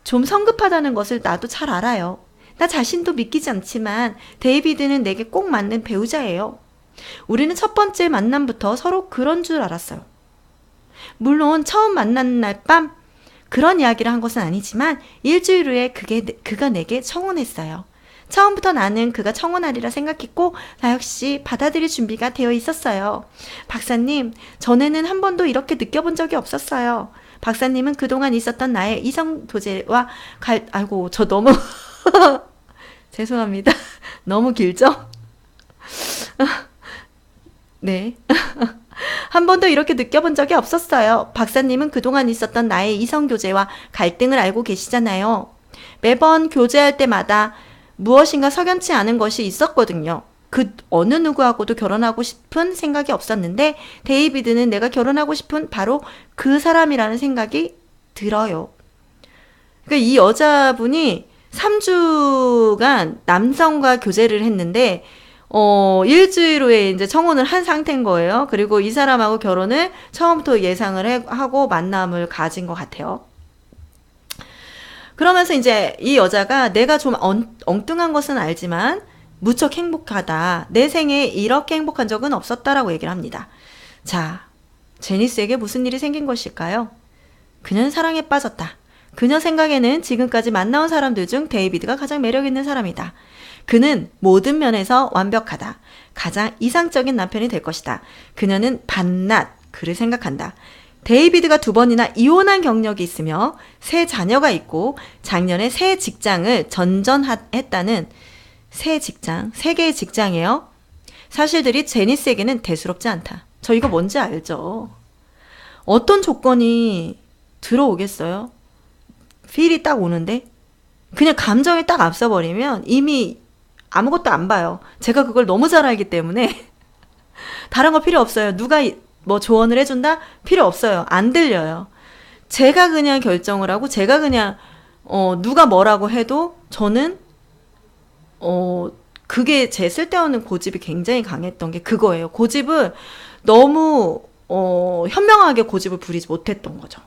좀 성급하다는 것을 나도 잘 알아요. 나 자신도 믿기지 않지만 데이비드는 내게 꼭 맞는 배우자예요. 우리는 첫 번째 만남부터 서로 그런 줄 알았어요. 물론 처음 만난 날 밤 그런 이야기를 한 것은 아니지만 일주일 후에 그가 내게 청혼했어요. 처음부터 나는 그가 청혼하리라 생각했고 나 역시 받아들일 준비가 되어 있었어요. 박사님, 전에는 한 번도 이렇게 느껴본 적이 없었어요. 박사님은 그동안 있었던 나의 이성 교제와 아이고, 저 너무 죄송합니다. 너무 길죠? 네. 한 번도 이렇게 느껴본 적이 없었어요. 박사님은 그동안 있었던 나의 이성 교제와 갈등을 알고 계시잖아요. 매번 교제할 때마다 무엇인가 석연치 않은 것이 있었거든요. 그 어느 누구하고도 결혼하고 싶은 생각이 없었는데 데이비드는 내가 결혼하고 싶은 바로 그 사람이라는 생각이 들어요. 그러니까 이 여자분이 3주간 남성과 교제를 했는데 일주일 후에 이제 청혼을 한 상태인 거예요. 그리고 이 사람하고 결혼을 처음부터 예상을 하고 만남을 가진 것 같아요. 그러면서 이제 이 여자가 내가 좀 엉뚱한 것은 알지만 무척 행복하다. 내 생에 이렇게 행복한 적은 없었다라고 얘기를 합니다. 자, 제니스에게 무슨 일이 생긴 것일까요? 그녀는 사랑에 빠졌다. 그녀 생각에는 지금까지 만나온 사람들 중 데이비드가 가장 매력 있는 사람이다. 그는 모든 면에서 완벽하다. 가장 이상적인 남편이 될 것이다. 그녀는 반낮 그를 생각한다. 데이비드가 2번이나 이혼한 경력이 있으며 3 자녀가 있고 작년에 새 직장을 전전했다는 새 직장, 3개의 직장이에요. 사실들이 제니스에게는 대수롭지 않다. 저 이거 뭔지 알죠? 어떤 조건이 들어오겠어요? 필이 딱 오는데 그냥 감정이 딱 앞서버리면 이미 아무것도 안 봐요. 제가 그걸 너무 잘 알기 때문에 다른 거 필요 없어요. 누가 뭐 조언을 해준다? 필요 없어요. 안 들려요. 제가 그냥 결정을 하고 제가 그냥 누가 뭐라고 해도 저는 그게 제 쓸데없는 고집이 굉장히 강했던 게 그거예요. 고집을 너무 현명하게 고집을 부리지 못했던 거죠.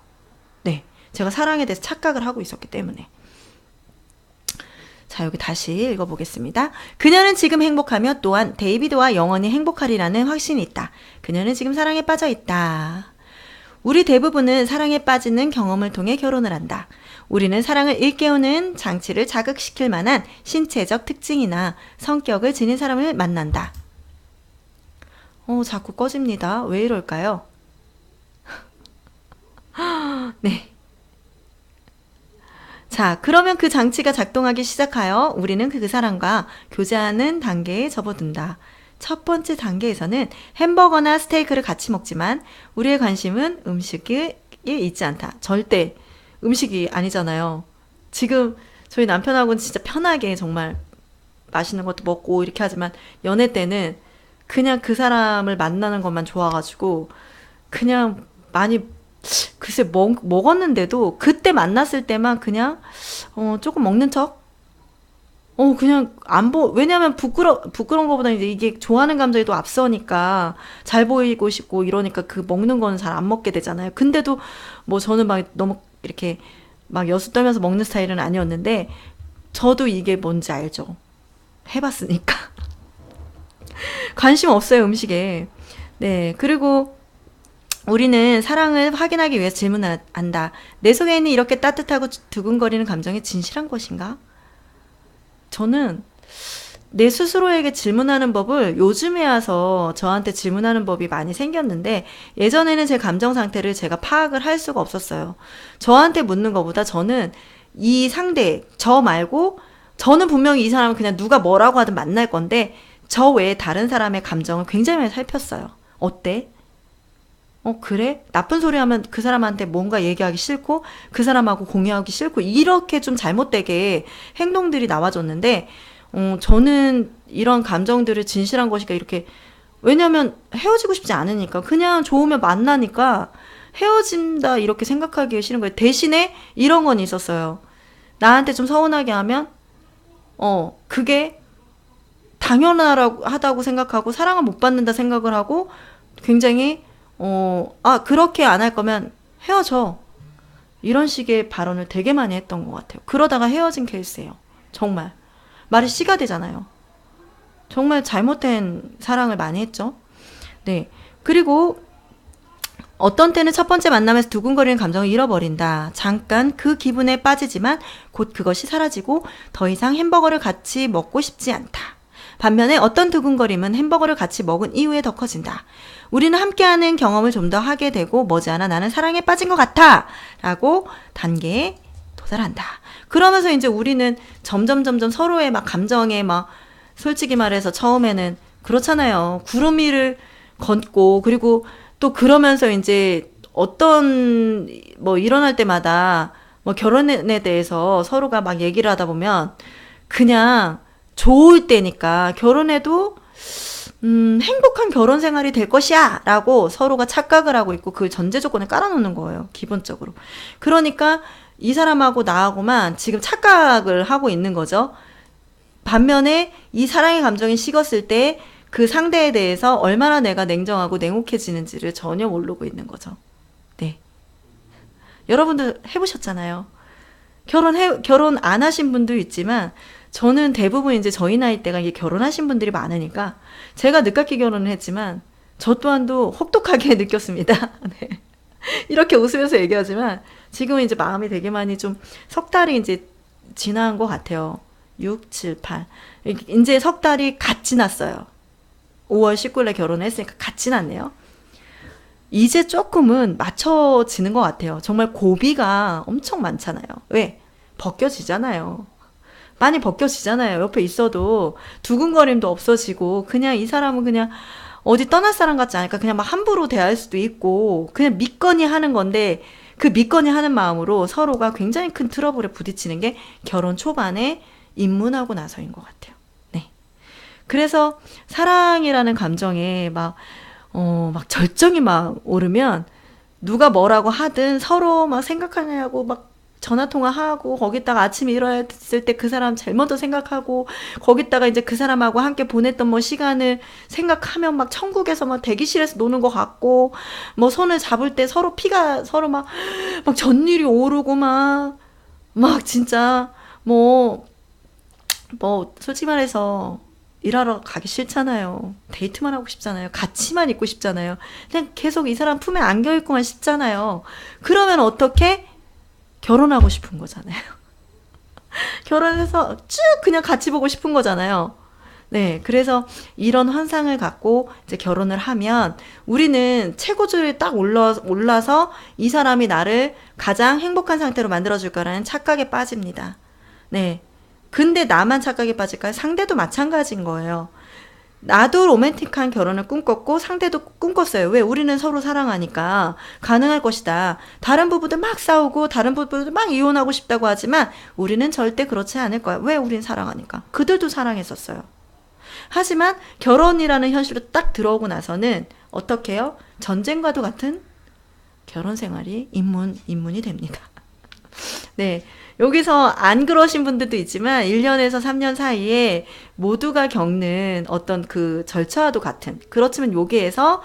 네, 제가 사랑에 대해서 착각을 하고 있었기 때문에. 자, 여기 다시 읽어보겠습니다. 그녀는 지금 행복하며 또한 데이비드와 영원히 행복하리라는 확신이 있다. 그녀는 지금 사랑에 빠져 있다. 우리 대부분은 사랑에 빠지는 경험을 통해 결혼을 한다. 우리는 사랑을 일깨우는 장치를 자극시킬 만한 신체적 특징이나 성격을 지닌 사람을 만난다. 자꾸 꺼집니다. 왜 이럴까요? 네. 자, 그러면 그 장치가 작동하기 시작하여 우리는 그 사람과 교제하는 단계에 접어든다. 첫 번째 단계에서는 햄버거나 스테이크를 같이 먹지만 우리의 관심은 음식에 있지 않다. 절대 음식이 아니잖아요. 지금 저희 남편하고는 진짜 편하게 정말 맛있는 것도 먹고 이렇게 하지만 연애 때는 그냥 그 사람을 만나는 것만 좋아가지고 그냥 많이 글쎄, 먹었는데도 그때 만났을 때만 그냥, 조금 먹는 척? 그냥 왜냐면 부끄러운 것보다 이제 이게 좋아하는 감정이 또 앞서니까 잘 보이고 싶고 이러니까 그 먹는 거는 잘 안 먹게 되잖아요. 근데도 뭐 저는 막 너무 이렇게 막 여수 떨면서 먹는 스타일은 아니었는데, 저도 이게 뭔지 알죠. 해봤으니까. 관심 없어요, 음식에. 네. 그리고 우리는 사랑을 확인하기 위해서 질문한다. 내 속에 있는 이렇게 따뜻하고 두근거리는 감정이 진실한 것인가? 저는 내 스스로에게 질문하는 법을 요즘에 와서 저한테 질문하는 법이 많이 생겼는데, 예전에는 제 감정 상태를 제가 파악을 할 수가 없었어요. 저한테 묻는 것보다 저는 이 상대, 저 말고, 저는 분명히 이 사람은 그냥 누가 뭐라고 하든 만날 건데, 저 외에 다른 사람의 감정을 굉장히 많이 살폈어요. 어때? 그래? 나쁜 소리 하면 그 사람한테 뭔가 얘기하기 싫고, 그 사람하고 공유하기 싫고, 이렇게 좀 잘못되게 행동들이 나와줬는데, 저는 이런 감정들을 진실한 것이니까 이렇게, 왜냐면 헤어지고 싶지 않으니까, 그냥 좋으면 만나니까 헤어진다 이렇게 생각하기 싫은 거예요. 대신에 이런 건 있었어요. 나한테 좀 서운하게 하면, 그게 당연하다고 생각하고, 사랑을 못 받는다 생각을 하고, 굉장히 그렇게 안 할 거면 헤어져. 이런 식의 발언을 되게 많이 했던 것 같아요. 그러다가 헤어진 케이스예요. 정말. 말이 씨가 되잖아요. 정말 잘못된 사랑을 많이 했죠. 네. 그리고 어떤 때는 첫 번째 만남에서 두근거리는 감정을 잃어버린다. 잠깐 그 기분에 빠지지만 곧 그것이 사라지고 더 이상 햄버거를 같이 먹고 싶지 않다. 반면에 어떤 두근거림은 햄버거를 같이 먹은 이후에 더 커진다. 우리는 함께하는 경험을 좀 더 하게 되고 머지않아 나는 사랑에 빠진 것 같아 라고 단계에 도달한다. 그러면서 이제 우리는 점점 서로의 막 감정에 막 솔직히 말해서 처음에는 그렇잖아요. 구름 위를 걷고, 그리고 또 그러면서 이제 어떤 뭐 일어날 때마다 뭐 결혼에 대해서 서로가 막 얘기를 하다 보면 그냥 좋을 때니까 결혼해도 행복한 결혼 생활이 될 것이야 라고 서로가 착각을 하고 있고, 그 전제 조건을 깔아놓는 거예요, 기본적으로. 그러니까 이 사람하고 나하고만 지금 착각을 하고 있는 거죠. 반면에 이 사랑의 감정이 식었을 때 그 상대에 대해서 얼마나 내가 냉정하고 냉혹해지는지를 전혀 모르고 있는 거죠. 네. 여러분들 해보셨잖아요. 결혼 안 하신 분도 있지만, 저는 대부분 이제 저희 나이대가 이게 결혼하신 분들이 많으니까, 제가 늦깎이 결혼을 했지만 저 또한도 혹독하게 느꼈습니다. 네. 이렇게 웃으면서 얘기하지만 지금은 이제 마음이 되게 많이 좀 석 달이 이제 지난 것 같아요. 6, 7, 8. 이제 석 달이 갓 지났어요. 5월 19일에 결혼했으니까 갓 지났네요. 이제 조금은 맞춰지는 것 같아요. 정말 고비가 엄청 많잖아요. 왜? 벗겨지잖아요. 많이 벗겨지잖아요. 옆에 있어도 두근거림도 없어지고, 그냥 이 사람은 그냥 어디 떠날 사람 같지 않으니까 그냥 막 함부로 대할 수도 있고, 그냥 믿거니 하는 건데, 그 믿거니 하는 마음으로 서로가 굉장히 큰 트러블에 부딪히는 게 결혼 초반에 입문하고 나서인 것 같아요. 네. 그래서 사랑이라는 감정에 막 절정이 막 오르면 누가 뭐라고 하든 서로 막 생각하냐고 막 전화통화하고, 거기다가 아침에 일어났을 때 그 사람 제일 먼저 생각하고, 거기다가 이제 그 사람하고 함께 보냈던 뭐 시간을 생각하면 막 천국에서 막 대기실에서 노는 것 같고, 뭐 손을 잡을 때 서로 피가 서로 막 전율이 오르고 막 진짜 솔직히 말해서 일하러 가기 싫잖아요. 데이트만 하고 싶잖아요. 같이만 있고 싶잖아요. 그냥 계속 이 사람 품에 안겨있고만 싶잖아요. 그러면 어떻게? 결혼하고 싶은 거잖아요. 결혼해서 쭉 그냥 같이 보고 싶은 거잖아요. 네, 그래서 이런 환상을 갖고 이제 결혼을 하면 우리는 최고조에 딱 올라서 이 사람이 나를 가장 행복한 상태로 만들어줄 거라는 착각에 빠집니다. 네. 근데 나만 착각에 빠질까요? 상대도 마찬가지인 거예요. 나도 로맨틱한 결혼을 꿈꿨고 상대도 꿈꿨어요. 왜? 우리는 서로 사랑하니까 가능할 것이다. 다른 부부들 막 싸우고 다른 부부들 막 이혼하고 싶다고 하지만 우리는 절대 그렇지 않을 거야. 왜? 우린 사랑하니까. 그들도 사랑했었어요. 하지만 결혼이라는 현실로 딱 들어오고 나서는 어떻게 해요? 전쟁과도 같은 결혼 생활이 입문이 됩니다. 네. 여기서 안 그러신 분들도 있지만 1년에서 3년 사이에 모두가 겪는 어떤 그 절차와도 같은, 그렇지만 여기에서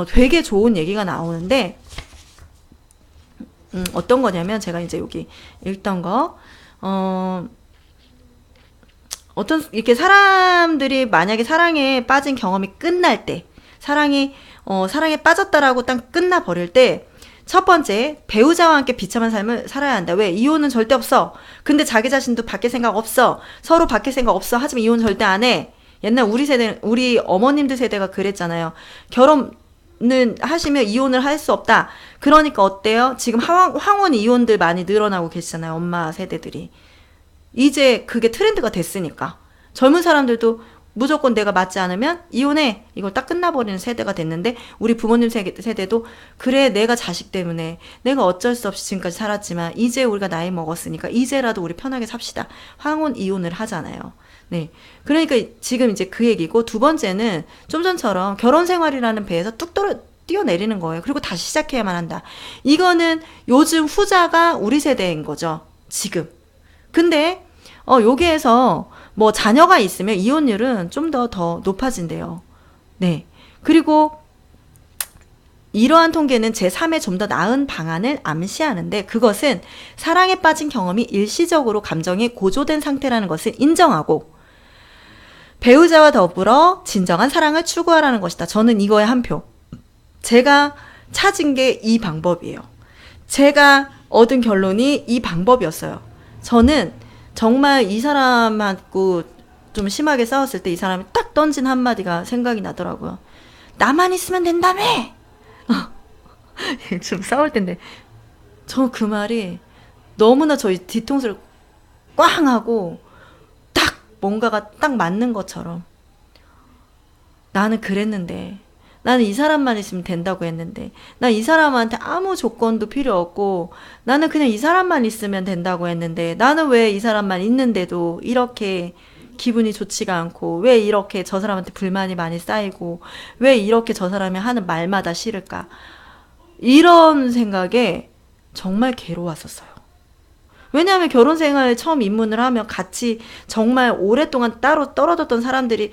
되게 좋은 얘기가 나오는데 어떤 거냐면 제가 이제 여기 읽던 거 어떤 이렇게 사람들이 만약에 사랑에 빠진 경험이 끝날 때, 사랑에 빠졌다라고 딱 끝나 버릴 때, 첫 번째, 배우자와 함께 비참한 삶을 살아야 한다. 왜? 이혼은 절대 없어. 근데 자기 자신도 바뀔 생각 없어. 서로 바뀔 생각 없어. 하지만 이혼 절대 안 해. 옛날 우리 어머님들 세대가 그랬잖아요. 결혼은 하시면 이혼을 할 수 없다. 그러니까 어때요? 지금 황혼 이혼들 많이 늘어나고 계시잖아요. 엄마 세대들이. 이제 그게 트렌드가 됐으니까. 젊은 사람들도 무조건 내가 맞지 않으면 이혼해. 이걸 딱 끝나버리는 세대가 됐는데, 우리 부모님 세대도 그래, 내가 자식 때문에 내가 어쩔 수 없이 지금까지 살았지만 이제 우리가 나이 먹었으니까 이제라도 우리 편하게 삽시다. 황혼 이혼을 하잖아요. 네. 그러니까 지금 이제 그 얘기고, 두 번째는 좀 전처럼 결혼 생활이라는 배에서 뚝 뛰어내리는 거예요. 그리고 다시 시작해야만 한다. 이거는 요즘 후자가 우리 세대인 거죠. 지금. 근데 여기에서 뭐 자녀가 있으면 이혼율은 좀 더 높아진대요. 네. 그리고 이러한 통계는 제3의 좀 더 나은 방안을 암시하는데, 그것은 사랑에 빠진 경험이 일시적으로 감정이 고조된 상태라는 것을 인정하고 배우자와 더불어 진정한 사랑을 추구하라는 것이다. 저는 이거에 한 표. 제가 찾은 게 이 방법이에요. 제가 얻은 결론이 이 방법이었어요. 저는 정말 이 사람하고 좀 심하게 싸웠을 때 이 사람이 딱 던진 한마디가 생각이 나더라고요. 나만 있으면 된다며! 좀 싸울 텐데. 저 그 말이 너무나 저희 뒤통수를 꽝 하고 딱 뭔가가 딱 맞는 것처럼, 나는 그랬는데, 나는 이 사람만 있으면 된다고 했는데, 난 이 사람한테 아무 조건도 필요 없고, 나는 그냥 이 사람만 있으면 된다고 했는데, 나는 왜 이 사람만 있는데도 이렇게 기분이 좋지가 않고, 왜 이렇게 저 사람한테 불만이 많이 쌓이고, 왜 이렇게 저 사람이 하는 말마다 싫을까? 이런 생각에 정말 괴로웠었어요. 왜냐하면 결혼 생활 처음 입문을 하면 같이 정말 오랫동안 따로 떨어졌던 사람들이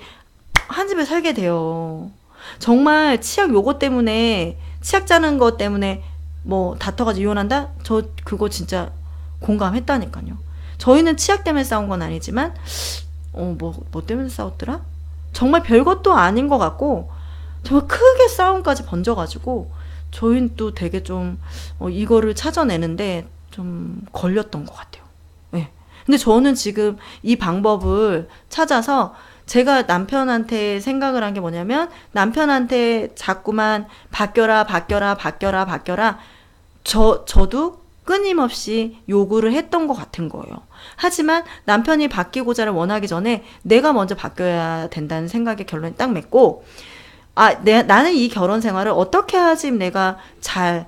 한 집에 살게 돼요. 정말 치약 요거 때문에, 치약 짜는 거 때문에 뭐 다퉈가지고 이혼한다? 저 그거 진짜 공감했다니까요. 저희는 치약 때문에 싸운 건 아니지만 뭐 때문에 싸웠더라? 정말 별것도 아닌 것 같고 정말 크게 싸움까지 번져가지고 저희는 또 되게 좀 이거를 찾아내는데 좀 걸렸던 것 같아요. 네. 근데 저는 지금 이 방법을 찾아서 제가 남편한테 생각을 한 게 뭐냐면, 남편한테 자꾸만 바뀌어라 저도 끊임없이 요구를 했던 것 같은 거예요. 하지만 남편이 바뀌고자를 원하기 전에 내가 먼저 바뀌어야 된다는 생각에 결론이 딱 맺고, 나는 이 결혼 생활을 어떻게 하지 내가 잘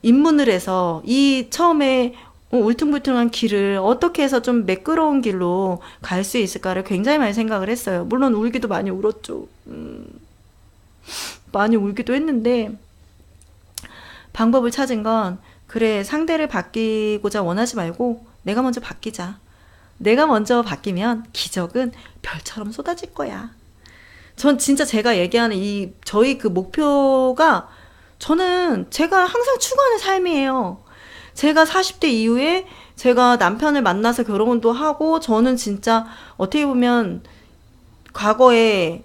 입문을 해서 이 처음에 울퉁불퉁한 길을 어떻게 해서 좀 매끄러운 길로 갈 수 있을까를 굉장히 많이 생각을 했어요. 물론 울기도 많이 울었죠. 많이 울기도 했는데, 방법을 찾은 건, 그래, 상대를 바뀌고자 원하지 말고 내가 먼저 바뀌자. 내가 먼저 바뀌면 기적은 별처럼 쏟아질 거야. 전 진짜 제가 얘기하는 저희 그 목표가, 저는 제가 항상 추구하는 삶이에요. 제가 40대 이후에 제가 남편을 만나서 결혼도 하고, 저는 진짜 어떻게 보면 과거에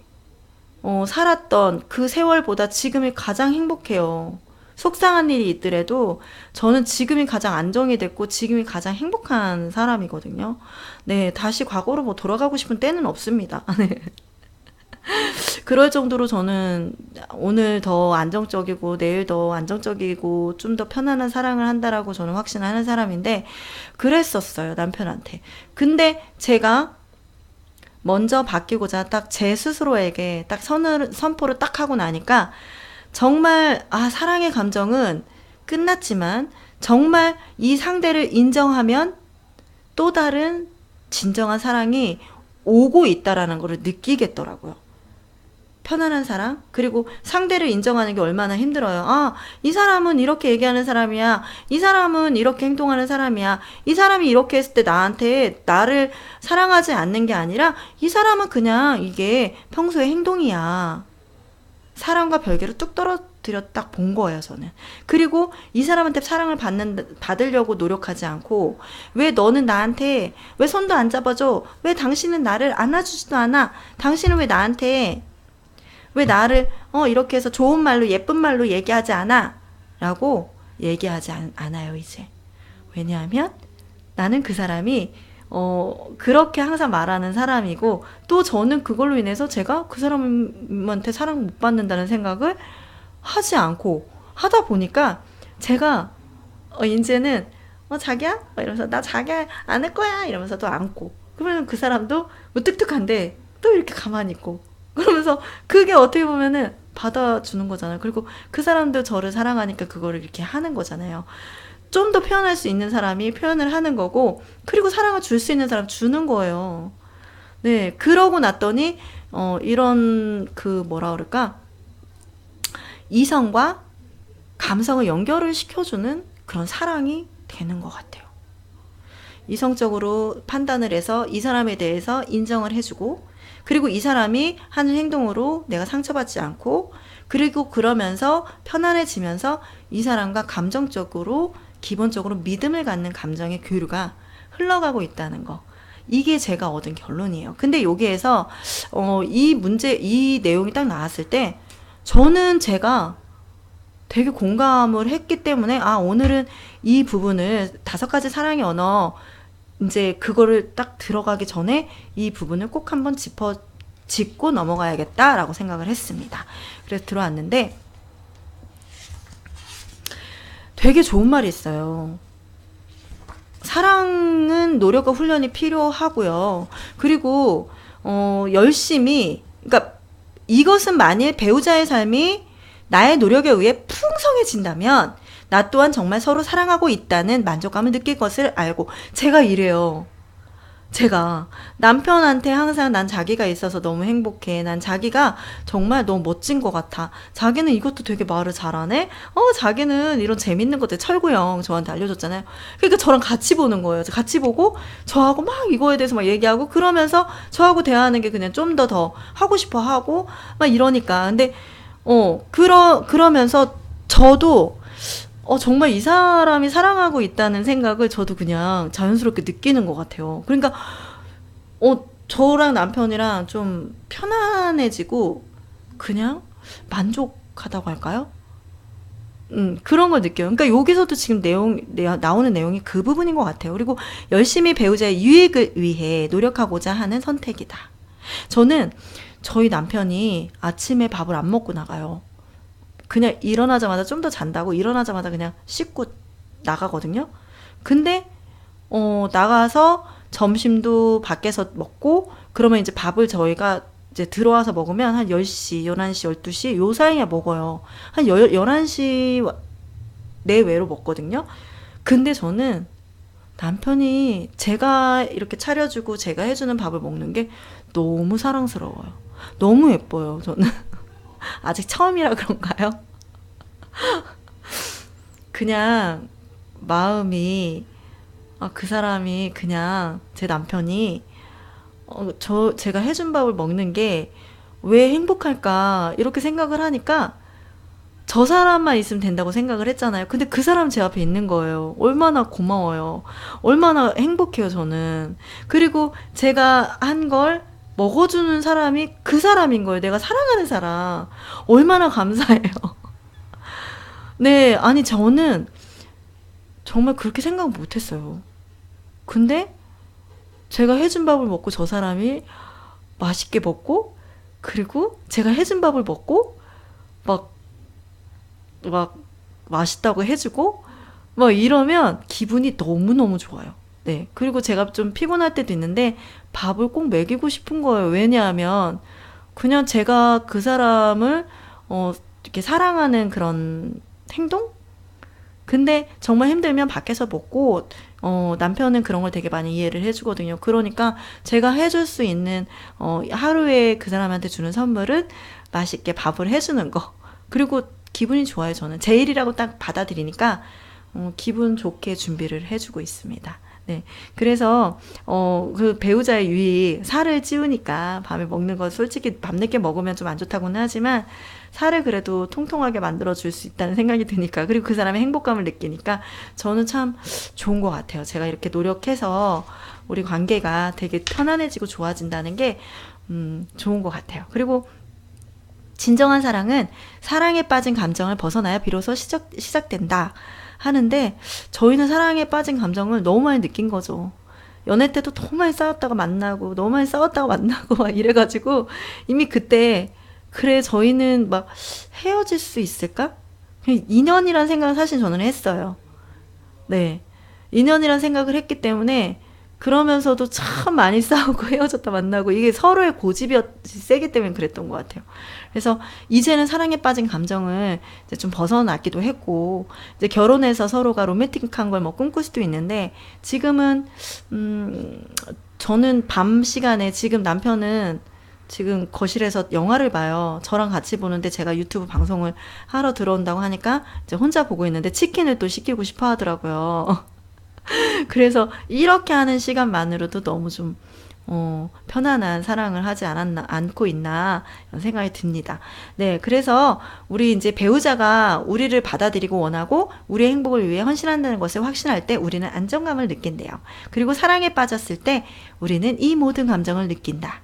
살았던 그 세월보다 지금이 가장 행복해요. 속상한 일이 있더라도 저는 지금이 가장 안정이 됐고 지금이 가장 행복한 사람이거든요. 네, 다시 과거로 뭐 돌아가고 싶은 때는 없습니다. 네. 그럴 정도로 저는 오늘 더 안정적이고 내일 더 안정적이고 좀 더 편안한 사랑을 한다라고 저는 확신하는 사람인데, 그랬었어요, 남편한테. 근데 제가 먼저 바뀌고자 딱 제 스스로에게 딱 선포를 딱 하고 나니까 정말 사랑의 감정은 끝났지만 정말 이 상대를 인정하면 또 다른 진정한 사랑이 오고 있다라는 걸 느끼겠더라고요. 편안한 사랑, 그리고 상대를 인정하는 게 얼마나 힘들어요. 아, 이 사람은 이렇게 얘기하는 사람이야. 이 사람은 이렇게 행동하는 사람이야. 이 사람이 이렇게 했을 때 나한테 나를 사랑하지 않는 게 아니라 이 사람은 그냥 이게 평소의 행동이야. 사람과 별개로 뚝 떨어뜨려 딱 본 거예요, 저는. 그리고 이 사람한테 사랑을 받으려고 노력하지 않고, 왜 너는 나한테, 왜 손도 안 잡아줘? 왜 당신은 나를 안아주지도 않아? 당신은 왜 나한테, 왜 나를, 이렇게 해서 좋은 말로, 예쁜 말로 얘기하지 않아? 라고 얘기하지 않아요, 이제. 왜냐하면 나는 그 사람이 그렇게 항상 말하는 사람이고, 또 저는 그걸로 인해서 제가 그 사람한테 사랑 못 받는다는 생각을 하지 않고 하다 보니까 제가 이제는 자기야? 이러면서 나 자기야 안을 거야 이러면서 또 안고, 그러면 그 사람도 무뚝뚝한데 또 이렇게 가만히 있고, 그러면서 그게 어떻게 보면은 받아주는 거잖아요. 그리고 그 사람도 저를 사랑하니까 그거를 이렇게 하는 거잖아요. 좀 더 표현할 수 있는 사람이 표현을 하는 거고, 그리고 사랑을 줄 수 있는 사람 주는 거예요. 네, 그러고 났더니 이런 뭐라 그럴까, 이성과 감성을 연결을 시켜주는 그런 사랑이 되는 것 같아요. 이성적으로 판단을 해서 이 사람에 대해서 인정을 해주고, 그리고 이 사람이 하는 행동으로 내가 상처받지 않고, 그리고 그러면서 편안해지면서 이 사람과 감정적으로 기본적으로 믿음을 갖는 감정의 교류가 흘러가고 있다는 거. 이게 제가 얻은 결론이에요. 근데 여기에서 이 내용이 딱 나왔을 때 저는 제가 되게 공감을 했기 때문에, 오늘은 이 부분을 5가지 사랑의 언어, 이제 그거를 딱 들어가기 전에 이 부분을 꼭 한번 짚고 넘어가야겠다라고 생각을 했습니다. 그래서 들어왔는데 되게 좋은 말이 있어요. 사랑은 노력과 훈련이 필요하고요. 그리고 열심히, 그러니까 이것은 만일 배우자의 삶이 나의 노력에 의해 풍성해진다면 나 또한 정말 서로 사랑하고 있다는 만족감을 느낄 것을 알고, 제가 이래요. 제가 남편한테 항상 난 자기가 있어서 너무 행복해. 난 자기가 정말 너무 멋진 것 같아. 자기는 이것도 되게 말을 잘하네. 자기는 이런 재밌는 것들, 철구형 저한테 알려줬잖아요. 그러니까 저랑 같이 보는 거예요. 같이 보고 저하고 막 이거에 대해서 막 얘기하고, 그러면서 저하고 대화하는 게 그냥 좀 더 하고 싶어 하고 막 이러니까. 근데 그러면서 저도 정말 이 사람이 사랑하고 있다는 생각을 저도 그냥 자연스럽게 느끼는 것 같아요. 그러니까 저랑 남편이랑 좀 편안해지고 그냥 만족하다고 할까요? 그런 걸 느껴요. 그러니까 여기서도 지금 나오는 내용이 그 부분인 것 같아요. 그리고 열심히 배우자의 유익을 위해 노력하고자 하는 선택이다. 저는 저희 남편이 아침에 밥을 안 먹고 나가요. 그냥 일어나자마자 좀 더 잔다고 일어나자마자 그냥 씻고 나가거든요. 근데 나가서 점심도 밖에서 먹고, 그러면 이제 밥을 저희가 이제 들어와서 먹으면 한 10시, 11시, 12시 요 사이에 먹어요. 한 11시 내외로 먹거든요. 근데 저는 남편이 제가 이렇게 차려주고 제가 해주는 밥을 먹는 게 너무 사랑스러워요. 너무 예뻐요, 저는. 아직 처음이라 그런가요? 그냥 마음이, 그 사람이, 그냥 제 남편이 제가 해준 밥을 먹는 게 왜 행복할까 이렇게 생각을 하니까 저 사람만 있으면 된다고 생각을 했잖아요. 근데 그 사람 제 앞에 있는 거예요. 얼마나 고마워요. 얼마나 행복해요, 저는. 그리고 제가 한 걸 먹어주는 사람이 그 사람인 거예요. 내가 사랑하는 사람. 얼마나 감사해요. 네, 아니 저는 정말 그렇게 생각 못했어요. 근데 제가 해준 밥을 먹고 저 사람이 맛있게 먹고, 그리고 제가 해준 밥을 먹고 막 맛있다고 해주고 막 이러면 기분이 너무너무 좋아요. 네. 그리고 제가 좀 피곤할 때도 있는데 밥을 꼭 먹이고 싶은 거예요. 왜냐하면 그냥 제가 그 사람을 이렇게 사랑하는 그런 행동? 근데 정말 힘들면 밖에서 먹고, 남편은 그런 걸 되게 많이 이해를 해주거든요. 그러니까 제가 해줄 수 있는, 하루에 그 사람한테 주는 선물은, 맛있게 밥을 해주는 거. 그리고 기분이 좋아요. 저는 제 일이라고 딱 받아들이니까 기분 좋게 준비를 해주고 있습니다. 네. 그래서 그 배우자의 유익, 살을 찌우니까 밤에 먹는 거 솔직히 밤늦게 먹으면 좀 안 좋다고는 하지만 살을 그래도 통통하게 만들어 줄 수 있다는 생각이 드니까, 그리고 그 사람의 행복감을 느끼니까 저는 참 좋은 것 같아요. 제가 이렇게 노력해서 우리 관계가 되게 편안해지고 좋아진다는 게 좋은 것 같아요. 그리고 진정한 사랑은 사랑에 빠진 감정을 벗어나야 비로소 시작된다 하는데, 저희는 사랑에 빠진 감정을 너무 많이 느낀 거죠. 연애 때도 너무 많이 싸웠다가 만나고 너무 많이 싸웠다가 만나고 막 이래가지고 이미 그때 그래 저희는 막 헤어질 수 있을까? 그냥 인연이란 생각을 사실 저는 했어요. 네, 인연이란 생각을 했기 때문에, 그러면서도 참 많이 싸우고 헤어졌다 만나고, 이게 서로의 고집이 세기 때문에 그랬던 것 같아요. 그래서 이제는 사랑에 빠진 감정을 이제 좀 벗어났기도 했고, 이제 결혼해서 서로가 로맨틱한 걸 뭐 꿈꿀 수도 있는데, 지금은 저는 밤 시간에, 지금 남편은 지금 거실에서 영화를 봐요. 저랑 같이 보는데 제가 유튜브 방송을 하러 들어온다고 하니까 이제 혼자 보고 있는데 치킨을 또 시키고 싶어 하더라고요. 그래서 이렇게 하는 시간만으로도 너무 좀 편안한 사랑을 하지 않고 있나 이런 생각이 듭니다. 네, 그래서 우리 이제 배우자가 우리를 받아들이고 원하고 우리의 행복을 위해 헌신한다는 것을 확신할 때 우리는 안정감을 느낀대요. 그리고 사랑에 빠졌을 때 우리는 이 모든 감정을 느낀다.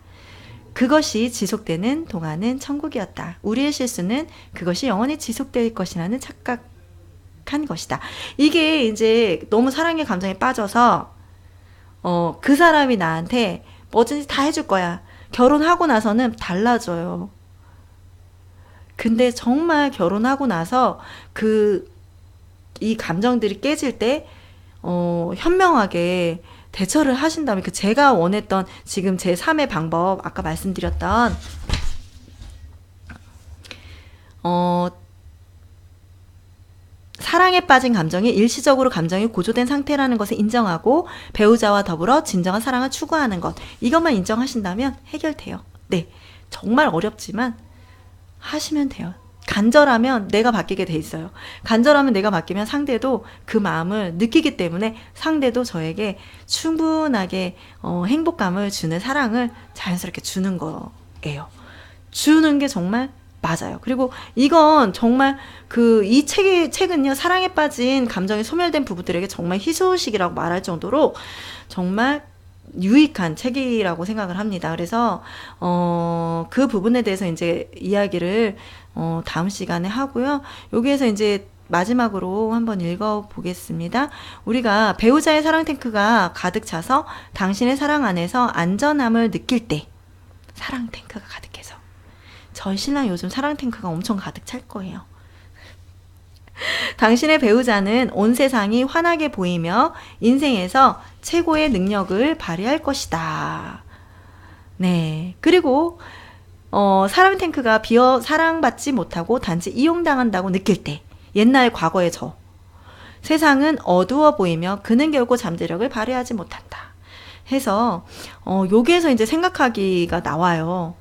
그것이 지속되는 동안은 천국이었다. 우리의 실수는 그것이 영원히 지속될 것이라는 착각한 것이다. 이게 이제 너무 사랑의 감정에 빠져서 그 사람이 나한테 뭐든지 다 해줄 거야. 결혼하고 나서는 달라져요. 근데 정말 결혼하고 나서 이 감정들이 깨질 때 현명하게 대처를 하신다면, 제가 원했던 지금 제 3의 방법, 아까 말씀드렸던 사랑에 빠진 감정이 일시적으로 감정이 고조된 상태라는 것을 인정하고 배우자와 더불어 진정한 사랑을 추구하는 것, 이것만 인정하신다면 해결돼요. 네, 정말 어렵지만 하시면 돼요. 간절하면 내가 바뀌게 돼 있어요. 간절하면 내가 바뀌면 상대도 그 마음을 느끼기 때문에 상대도 저에게 충분하게 행복감을 주는 사랑을 자연스럽게 주는 거예요. 주는 게 정말 맞아요. 그리고 이건 정말 이 책은요, 사랑에 빠진 감정이 소멸된 부부들에게 정말 희소식이라고 말할 정도로 정말 유익한 책이라고 생각을 합니다. 그래서 그 부분에 대해서 이제 이야기를 다음 시간에 하고요. 여기에서 이제 마지막으로 한번 읽어보겠습니다. 우리가 배우자의 사랑 탱크가 가득 차서 당신의 사랑 안에서 안전함을 느낄 때, 사랑 탱크가 가득해서, 저희 신랑 요즘 사랑 탱크가 엄청 가득 찰 거예요. 당신의 배우자는 온 세상이 환하게 보이며 인생에서 최고의 능력을 발휘할 것이다. 네. 그리고 사랑 탱크가 비어 사랑받지 못하고 단지 이용당한다고 느낄 때, 옛날 과거의 저, 세상은 어두워 보이며 그는 결코 잠재력을 발휘하지 못한다 해서 여기에서 이제 생각하기가 나와요.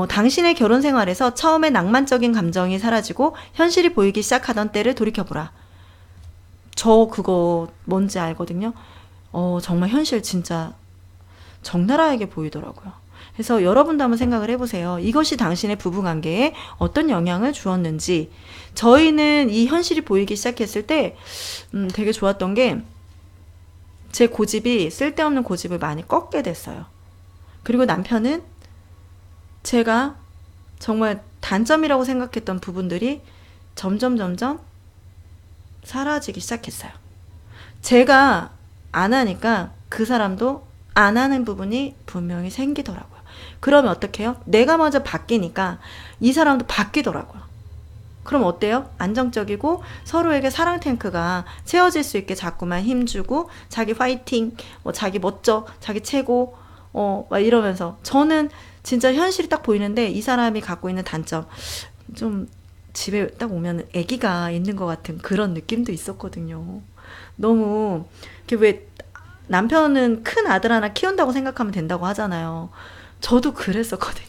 당신의 결혼 생활에서 처음에 낭만적인 감정이 사라지고 현실이 보이기 시작하던 때를 돌이켜보라. 저 그거 뭔지 알거든요. 정말 현실 진짜 적나라하게 보이더라고요. 그래서 여러분도 한번 생각을 해보세요. 이것이 당신의 부부관계에 어떤 영향을 주었는지. 저희는 이 현실이 보이기 시작했을 때 되게 좋았던 게, 제 고집이, 쓸데없는 고집을 많이 꺾게 됐어요. 그리고 남편은 제가 정말 단점이라고 생각했던 부분들이 점점 사라지기 시작했어요. 제가 안 하니까 그 사람도 안 하는 부분이 분명히 생기더라고요. 그러면 어떻게 해요? 내가 먼저 바뀌니까 이 사람도 바뀌더라고요. 그럼 어때요? 안정적이고 서로에게 사랑 탱크가 채워질 수 있게 자꾸만 힘주고, 자기 화이팅, 자기 멋져, 자기 최고, 막 이러면서, 저는 진짜 현실이 딱 보이는데 이 사람이 갖고 있는 단점, 좀 집에 딱 오면 아기가 있는 것 같은 그런 느낌도 있었거든요. 너무 왜 남편은 큰 아들 하나 키운다고 생각하면 된다고 하잖아요. 저도 그랬었거든요.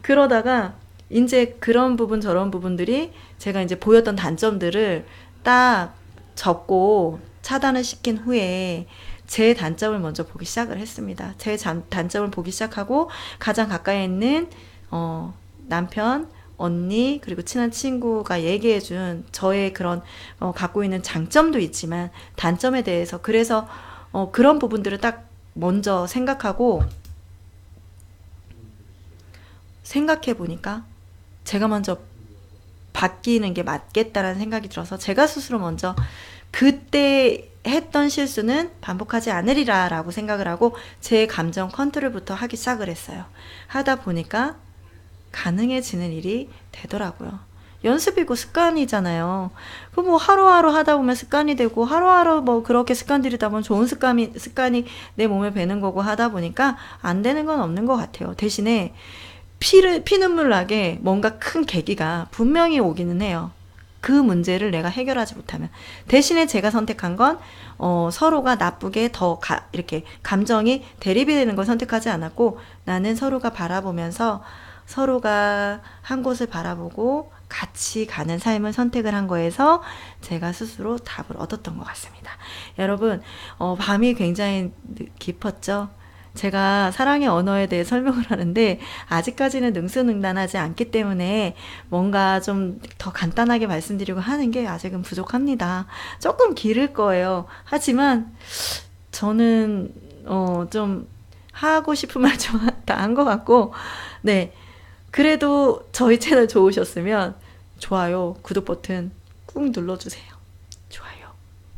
그러다가 이제 그런 부분 저런 부분들이 제가 이제 보였던 단점들을 딱 접고 차단을 시킨 후에 제 단점을 먼저 보기 시작을 했습니다. 제 단점을 보기 시작하고 가장 가까이 있는 남편, 언니, 그리고 친한 친구가 얘기해준 저의 그런 갖고 있는 장점도 있지만 단점에 대해서 그래서 그런 부분들을 딱 먼저 생각해 보니까 제가 먼저 바뀌는 게 맞겠다라는 생각이 들어서 제가 스스로 먼저 그때 했던 실수는 반복하지 않으리라 라고 생각을 하고 제 감정 컨트롤부터 하기 시작을 했어요. 하다 보니까 가능해지는 일이 되더라고요. 연습이고 습관이잖아요. 그 뭐 하루하루 하다 보면 습관이 되고 하루하루 뭐 그렇게 습관 들이다 보면 좋은 습관이 내 몸에 배는 거고 하다 보니까 안 되는 건 없는 것 같아요. 대신에 피눈물 나게 뭔가 큰 계기가 분명히 오기는 해요. 그 문제를 내가 해결하지 못하면. 대신에 제가 선택한 건 서로가 나쁘게 이렇게 감정이 대립이 되는 걸 선택하지 않았고 나는 서로가 바라보면서 서로가 한 곳을 바라보고 같이 가는 삶을 선택을 한 거에서 제가 스스로 답을 얻었던 것 같습니다. 여러분, 밤이 굉장히 깊었죠? 제가 사랑의 언어에 대해 설명을 하는데 아직까지는 능수능란하지 않기 때문에 뭔가 좀 더 간단하게 말씀드리고 하는 게 아직은 부족합니다. 조금 길을 거예요. 하지만 저는 좀 하고 싶은 말 좀 다 한 것 같고 네. 그래도 저희 채널 좋으셨으면 좋아요, 구독 버튼 꾹 눌러주세요. 좋아요,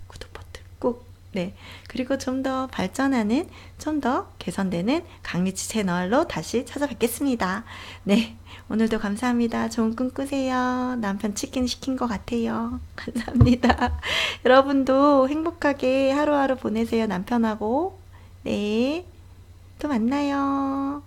구독 버튼 꾹. 네. 그리고 좀 더 발전하는, 좀 더 개선되는 강리치 채널로 다시 찾아뵙겠습니다. 네. 오늘도 감사합니다. 좋은 꿈 꾸세요. 남편 치킨 시킨 것 같아요. 감사합니다. 여러분도 행복하게 하루하루 보내세요. 남편하고. 네. 또 만나요.